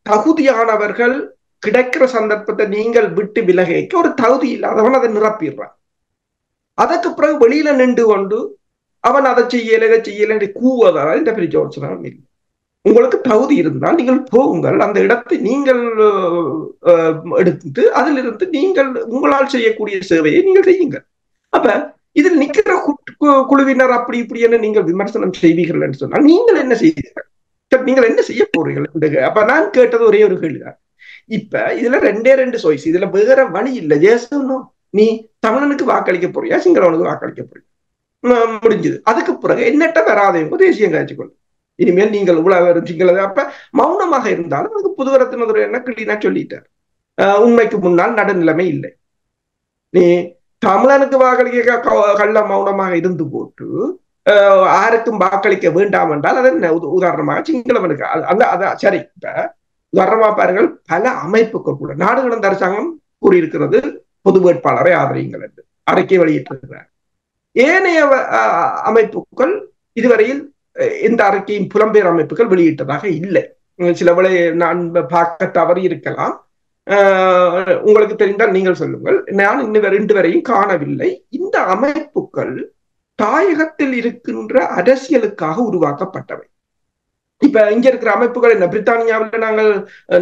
தகுதியானவர்கள் கிடைக்கிற சந்தர்ப்பத்தை நீங்கள் விட்டு விலகைக்க ஒரு தகுதி இல்லாதவன் அதை நிரப்பிடுறான். அதற்கு பிறகு வெளியில நின்று கொண்டு அவன் அதை செய்யல இதை செய்யல கூவதால் இந்த பிரயோஜனம் இல்லை. உங்களுக்கு தகுதி இருந்தால் நீங்கள் போகுங்கள், அந்த இடத்தை நீங்கள் எடுத்து அதிலிருந்து நீங்கள் உங்களால் செய்யக்கூடிய சேவையை நீங்கள் செய்யுங்கள். அப்ப இதில் நிக்கிற குழுவினர் அப்படி இப்படி என்ன நீங்கள் விமர்சனம் செய்வீர்கள் என்று சொன்னால் நீங்கள் என்ன செய்வீர்கள்? நீங்கள் என்ன செய்ய போறீர்கள்? அப்ப நான் கேட்டது ஒரே ஒரு கேள்விதான். இப்ப இதுல 2 சாய்ஸ், இதுல வேற வழி இல்லை. ஜேசனோ நீ தமிழனுக்கு வாக்களிக்க போறியா, சிங்களவனுக்கு வாக்களிக்க போறியா? முடிஞ்சது. அதுக்கு பிறகு என்னட்ட வராதவங்க தேசியம் காய்ச்சிக்கொண்டு இனிமேல் நீங்கள் இவ்வளவு சிங்கள. அப்ப மௌனமாக இருந்தாலும் அதுக்கு புதுவரத்தினதுரை என்ன கிளீனா சொல்லிட்டார், உண்மைக்கு முன்னால் நடுநிலைமை இல்லை. நீ தமிழனுக்கு வாக்களிக்க கள்ள மௌனமாக இருந்து போட்டு யாருக்கும் வாக்களிக்க வேண்டாம் என்றால் அது என்ன? உதாரணமாக சிங்களவனுக்கு அதான் சரி. இப்ப உதாரணமா பாருங்கள், பல அமைப்புகள் கூட நாடு கடந்த அரசாங்கம் கூறியிருக்கிறது பொது வேட்பாளரை ஆதரியுங்கள் என்று அறிக்கை வெளியிட்டிருக்கிறார். ஏனைய அமைப்புகள் இதுவரையில் எந்த அறிக்கையும் புலம்பெயர் அமைப்புகள் வெளியிட்டதாக இல்லை. சில வேளை நான் பார்க்க தவறி இருக்கலாம். உங்களுக்கு தெரிந்தால் நீங்கள் சொல்லுங்கள். நான் இன்று வரையும் காணவில்லை. இந்த அமைப்புகள் தாயகத்தில் இருக்கின்ற அரசியலுக்காக உருவாக்கப்பட்டவை. இப்ப இங்க இருக்கிற அமைப்புகள் என்ன, பிரித்தானியாவில் நாங்கள்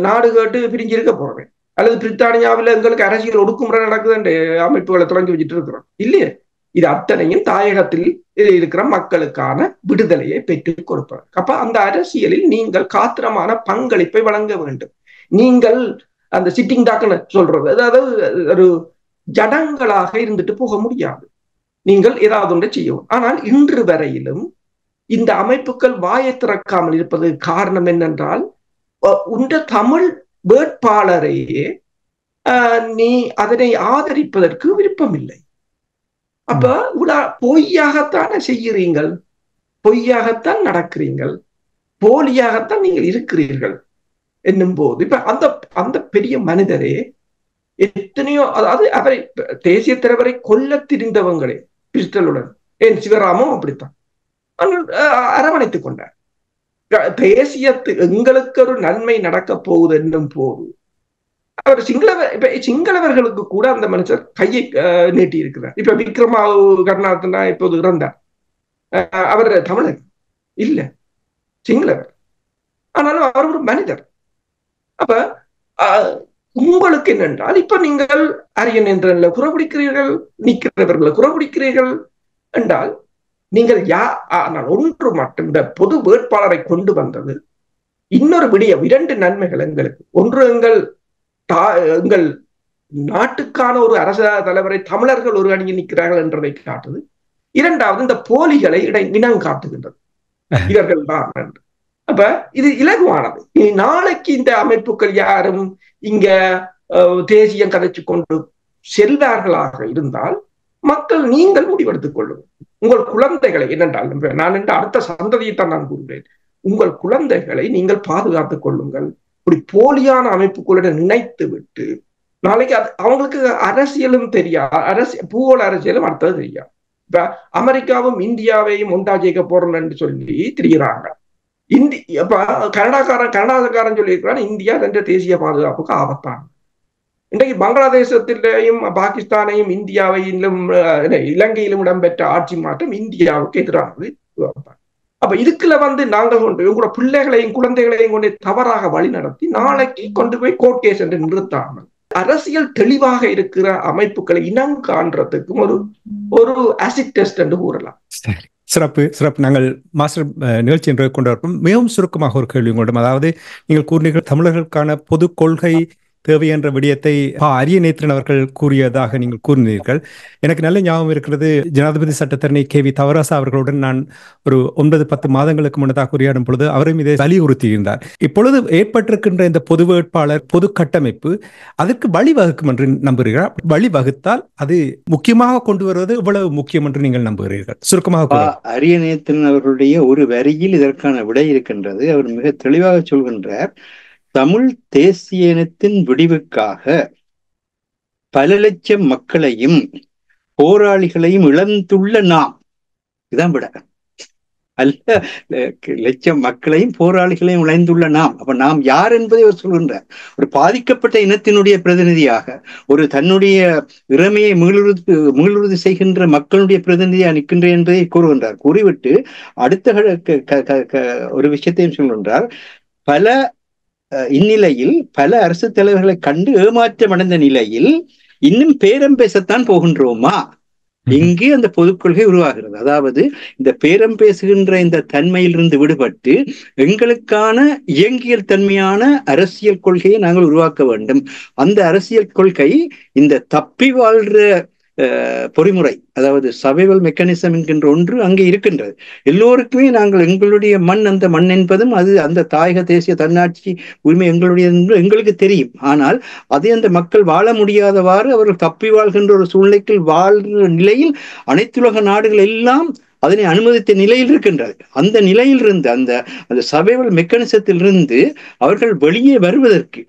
நாடு கேட்டு பிரிஞ்சிருக்க போறோம், அல்லது பிரித்தானியாவில் எங்களுக்கு அரசியல் ஒடுக்குமுறை நடக்குது அமைப்புகளை தொடங்கி வச்சுட்டு இருக்கிறோம் இல்லையே. இது அத்தனையும் தாயகத்தில் இருக்கிற மக்களுக்கான விடுதலையை பெற்றுக் கொடுப்பார். அப்ப அந்த அரசியலில் நீங்கள் காத்திரமான பங்களிப்பை வழங்க வேண்டும். நீங்கள் அந்த சிட்டிங் டாக்குன்னு சொல்றது, அதாவது ஒரு ஜடங்களாக இருந்துட்டு போக முடியாது. நீங்கள் ஏதாவது ஒன்றை செய்யவும். ஆனால் இன்று வரையிலும் இந்த அமைப்புகள் வாயை திறக்காமல் இருப்பது காரணம் என்னென்றால், உண்ட தமிழ் வேட்பாளரையே நீ அதனை ஆதரிப்பதற்கு விருப்பமில்லை. அப்ப பொய்யாகத்தானே செய்கிறீங்கள், பொய்யாகத்தான் நடக்கிறீர்கள், போலியாகத்தான் நீங்கள் இருக்கிறீர்கள் என்னும் போது இப்ப அந்த பெரிய மனிதரே எத்தனையோ, அதாவது அவரை தேசிய தலைவரை கொல்ல திரிந்தவங்களே பிஸ்டலுடன், ஏன் சிவராமும் அப்படித்தான் அரவணைத்துக் கொண்டார். தேசியத்து எங்களுக்கு ஒரு நன்மை நடக்க போகுது என்னும் போது அவர் சிங்களவர்களுக்கு கூட அந்த மனுஷர் கையை நீட்டி இருக்கிறார். இப்ப விக்ரமா கருணாநாதனா இப்போது இறந்தார். அவர் தமிழர் இல்ல, சிங்களவர். ஆனாலும் அவர் ஒரு மனிதர். அப்ப உங்களுக்கு என்னென்றால், இப்ப நீங்கள் அரியன் என்ற குறப்பிடிக்கிறீர்கள், நிற்கிறவர்களை குறப்பிடிக்கிறீர்கள் என்றால் நீங்கள் ஆனால் ஒன்று மட்டும், இந்த பொது வேட்பாளரை கொண்டு வந்தது இன்னொரு விடயம், 2 நன்மைகள் எங்களுக்கு. ஒன்று, எங்கள் நாட்டுக்கான ஒரு அரச தலைவரை தமிழர்கள் ஒரு அணியில் நிற்கிறார்கள் என்றதை காட்டுது. 2வது, இந்த போலிகளை இனம் காட்டுகின்றது, இவர்கள் தான் என்று. அப்ப இது இலகுவானது. நாளைக்கு இந்த அமைப்புகள் யாரும் இங்க தேசியம் கதைச்சு கொண்டு செல்வார்களாக இருந்தால் மக்கள் நீங்கள் முடிவெடுத்துக் கொள்ளும். உங்கள் குழந்தைகளை என்னென்றால், நான் என்ற அடுத்த சந்ததியை தான் நான் கூறுகிறேன், உங்கள் குழந்தைகளை நீங்கள் பாதுகாத்துக் கொள்ளுங்கள். இப்படி போலியான அமைப்புகளுடன் நினைத்து விட்டு நாளைக்கு அவங்களுக்கு அரசியலும் தெரியாது, பூகோள அரசியலும் அடுத்தது தெரியாது. இப்ப அமெரிக்காவும் இந்தியாவையும் ஒன்றா ஜெயிக்க போறோம் என்று சொல்லி திரிகிறாங்க. கனடாக்காரன் சொல்லியிருக்கிறான், இந்தியா என்ற தேசிய பாதுகாப்புக்கு ஆபத்தான. இன்றைக்கு பங்களாதேசத்திலேயும் பாகிஸ்தானையும் இந்தியாவையிலும் இலங்கையிலும் இடம்பெற்ற ஆட்சி மாற்றம் இந்தியாவுக்கு எதிரானது. அப்ப இதுக்குள்ள நாங்கள் உங்களோட பிள்ளைகளையும் குழந்தைகளையும் கொண்டு தவறாக வழி நடத்தி நாளைக்கு கொண்டு போய் கோர்ட் கேஸ் என்று நிறுத்தாமல் அரசியல் தெளிவாக இருக்கிற அமைப்புகளை இனம் காண்றதுக்கும் ஒரு ஆசிட் டெஸ்ட் என்று கூறலாம். சிறப்பு சிறப்பு. நாங்கள் மாஸ்டர் நிகழ்ச்சி என்று கொண்டு வரப்போம். மிகவும் சுருக்கமாக ஒரு கேள்வி உங்களிடம். அதாவது நீங்கள் கூறினீர்கள் தமிழர்களுக்கான பொது கொள்கை தேவை என்ற விடயத்தை அரியநேத்திரன் அவர்கள் கூறியதாக நீங்கள் கூறினீர்கள். எனக்கு நல்ல ஞாபகம் இருக்கிறது, ஜனாதிபதி சட்டத்தரணி KV தவராசா அவர்களுடன் நான் ஒரு 9-10 மாதங்களுக்கு முன்னதாக உரையாடும் பொழுது அவரும் இதை வலியுறுத்தியிருந்தார். இப்பொழுது ஏற்பட்டிருக்கின்ற இந்த பொது வேட்பாளர் பொது கட்டமைப்பு அதற்கு வழிவகுக்கும் என்று நம்புகிறீர்கள்? வழிவகுத்தால் அது முக்கியமாக கொண்டு வருவது இவ்வளவு முக்கியம் என்று நீங்கள் நம்புகிறீர்கள்? சுருக்கமாக. அரியநேத்திரன் அவர்களுடைய ஒரு வரியில் இதற்கான விடை இருக்கின்றது. அவர் மிக தெளிவாக சொல்கின்றார், தமிழ் தேசிய இனத்தின் விடிவுக்காக பல லட்சம் மக்களையும் போராளிகளையும் இழந்துள்ள நாம், இதான் விட அல்ல, லட்சம் மக்களையும் போராளிகளையும் இழந்துள்ள நாம். அப்ப நாம் யார் என்பதை அவர் சொல்கின்றார். ஒரு பாதிக்கப்பட்ட இனத்தினுடைய பிரதிநிதியாக, ஒரு தன்னுடைய இறமையை மீளுறுதி செய்கின்ற மக்களுடைய பிரதிநிதியாக நிற்கின்றேன் என்பதை கூறுகின்றார். கூறிவிட்டு அடுத்த ஒரு விஷயத்தையும் சொல்கின்றார். இந்நிலையில் பல அரசு தலைவர்களை கண்டு ஏமாற்றம் அடைந்த நிலையில் இன்னும் பேரம் பேசத்தான் போகின்றோமா? இங்கே அந்த பொதுக் கொள்கை உருவாகிறது. அதாவது இந்த பேரம் பேசுகின்ற இந்த தன்மையிலிருந்து விடுபட்டு எங்களுக்கான இயங்கியல் தன்மையான அரசியல் கொள்கையை நாங்கள் உருவாக்க வேண்டும். அந்த அரசியல் கொள்கை இந்த தப்பி வாழ்ற பொறிமுறை, அதாவது சர்வைவல் மெக்கானிசம் என்கின்ற ஒன்று அங்கே இருக்கின்றது. எல்லோருக்குமே நாங்கள் எங்களுடைய மண், அந்த மண் என்பதும் அது அந்த தாயக தேசிய தன்னாட்சி உரிமை எங்களுடைய எங்களுக்கு தெரியும். ஆனால் அதை அந்த மக்கள் வாழ முடியாதவாறு அவர்கள் தப்பி வாழ்கின்ற ஒரு சூழ்நிலைக்கு வாழ்கிற நிலையில் அனைத்துலக நாடுகள் எல்லாம் அதனை அனுமதித்த நிலையில் இருக்கின்றது. அந்த நிலையிலிருந்து அந்த சர்வைவல் மெக்கானிசத்திலிருந்து அவர்கள் வெளியே வருவதற்கு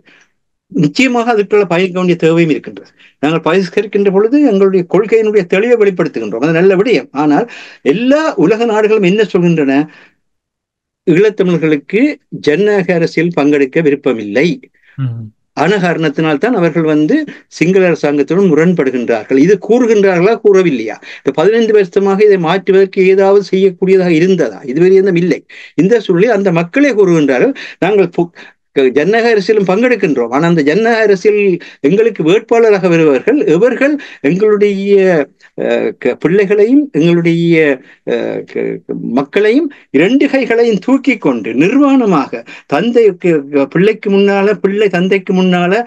நிச்சயமாக அதுக்குள்ள பயிர்க்க வேண்டிய தேவையும் இருக்கின்றது. நாங்கள் பயிர்க்கின்ற பொழுது எங்களுடைய கொள்கையினுடைய தெளிவை வெளிப்படுத்துகின்றோம், அது நல்ல விடயம். ஆனால் எல்லா உலக நாடுகளும் என்ன சொல்கின்றன? ஈழத்தமிழர்களுக்கு ஜனநாயக அரசியல் பங்கெடுக்க விருப்பமில்லை, ஆன காரணத்தினால்தான் அவர்கள் சிங்கள அரசாங்கத்துடன் முரண்படுகின்றார்கள். இது கூறுகின்றார்களா, கூறவில்லையா? இந்த 15 வருஷமாக இதை மாற்றுவதற்கு ஏதாவது செய்யக்கூடியதாக இருந்ததா? இதுவரை இல்லை. இந்த சூழலில் அந்த மக்களே கூறுகின்றார்கள், நாங்கள் ஜனநாயக அரசியலும் பங்கெடுக்கின்றோம், ஆனால் அந்த ஜனநாயக அரசியல் எங்களுக்கு வேட்பாளராக வருபவர்கள் எவர்கள் எங்களுடைய பிள்ளைகளையும் எங்களுடைய மக்களையும் 2 கைகளையும் தூக்கி கொண்டு நிர்வாணமாக பிள்ளைக்கு முன்னால, பிள்ளை தந்தைக்கு முன்னால,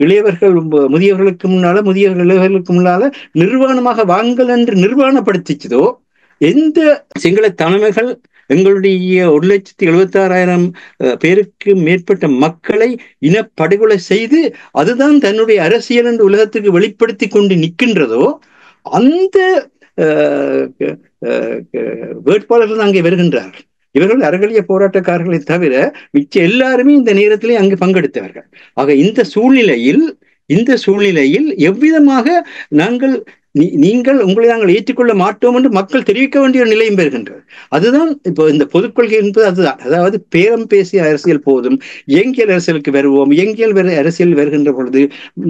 இளையவர்கள் முதியவர்களுக்கு முன்னால, முதியவர்கள் இளையவர்களுக்கு முன்னால நிர்வாணமாக வாங்கல் என்று நிர்வாணப்படுத்திச்சதோ, எந்த சிங்கள தலைமைகள் எங்களுடைய 1,76,000 பேருக்கு மேற்பட்ட மக்களை இனப்படுகொலை செய்து அதுதான் தன்னுடைய அரசியல் என்று உலகத்துக்கு வெளிப்படுத்தி கொண்டு நிற்கின்றதோ, அந்த வேட்பாளர்கள் அங்கே வருகின்றார்கள். இவர்கள் அறகலிய போராட்டக்காரர்களை தவிர மிச்ச எல்லாருமே இந்த நேரத்திலே அங்கு பங்கெடுத்தவர்கள். ஆக இந்த சூழ்நிலையில் எவ்விதமாக நீங்கள் உங்களை நாங்கள் ஏற்றுக்கொள்ள மாட்டோம் என்று மக்கள் தெரிவிக்க வேண்டிய ஒரு நிலையும் பெறுகின்றது. அதுதான் இப்போ இந்த பொதுக்கொள்கை என்பது அதுதான். அதாவது பேரம் பேசிய அரசியல் போதும், இயங்கியல் அரசியலுக்கு வருவோம். இயங்கியல் அரசியல் வருகின்ற பொழுது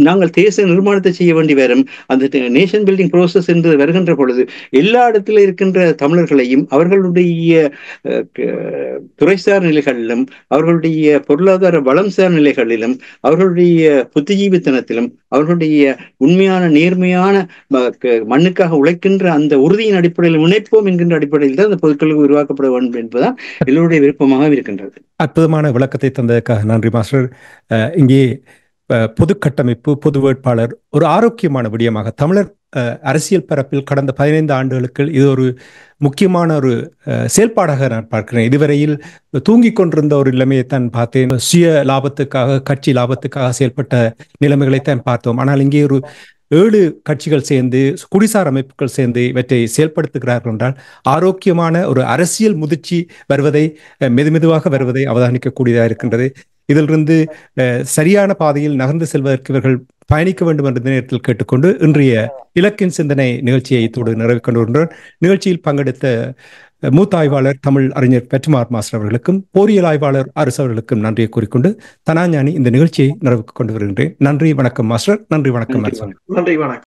நாங்கள் தேச நிர்மாணத்தை செய்ய வேண்டி வரும். அந்த நேஷன் பில்டிங் ப்ரோசஸ் என்று வருகின்ற பொழுது எல்லா இடத்துல இருக்கின்ற தமிழர்களையும் அவர்களுடைய துறைசார் நிலைகளிலும், அவர்களுடைய பொருளாதார வளம் சார் நிலைகளிலும், அவர்களுடைய புத்திஜீவித்தனத்திலும், அவர்களுடைய உண்மையான நேர்மையான மண்ணுக்காக உழைக்கின்ற அந்த உறுதியின் அடிப்படையில் இணைப்போம் என்கின்ற அடிப்படையில் தான் அந்த பொதுக்கொள்கை உருவாக்கப்பட வேண்டும் என்பதுதான் எல்லோருடைய விருப்பமாக இருக்கின்றது. அற்புதமான விளக்கத்தை தந்ததற்காக நன்றி மாஸ்டர். இங்கே பொது கட்டமைப்பு, பொது வேட்பாளர் ஒரு ஆரோக்கியமான விடயமாக தமிழர் அரசியல் பரப்பில் கடந்த 15 ஆண்டுகளுக்கு இது ஒரு முக்கியமான ஒரு செயல்பாடாக நான் பார்க்கிறேன். இதுவரையில் தூங்கிக் கொண்டிருந்த ஒரு நிலைமையைத்தான் பார்த்தேன். சுய லாபத்துக்காக, கட்சி லாபத்துக்காக செயல்பட்ட நிலைமைகளைத்தான் பார்த்தோம். ஆனால் இங்கே ஒரு 7 கட்சிகள் சேர்ந்து, குடிசார் அமைப்புகள் சேர்ந்து இவற்றை செயல்படுத்துகிறார்கள் என்றால் ஆரோக்கியமான ஒரு அரசியல் முதிர்ச்சி வருவதை, மெதுமெதுவாக வருவதை அவதானிக்கக்கூடியதாக இருக்கின்றது. இதிலிருந்து சரியான பாதையில் நகர்ந்து செல்வதற்கு இவர்கள் பயணிக்க வேண்டும் என்ற நேரத்தில் கேட்டுக்கொண்டு இன்றைய இலக்கின் சிந்தனை நிகழ்ச்சியை இத்தோடு நிறைவு கொண்டு வருகின்றோம். நிகழ்ச்சியில் பங்கெடுத்த மூத்த ஆய்வாளர் தமிழ் அறிஞர் பெற்றுமார் மாஸ்டர் அவர்களுக்கும், போரியல் ஆய்வாளர் அரசு அவர்களுக்கும் நன்றியை கூறிக்கொண்டு தனாஞானி இந்த நிகழ்ச்சியை நிறைவுக்கு கொண்டு வருகின்றேன். நன்றி, வணக்கம் மாஸ்டர். நன்றி, வணக்கம். நன்றி, வணக்கம்.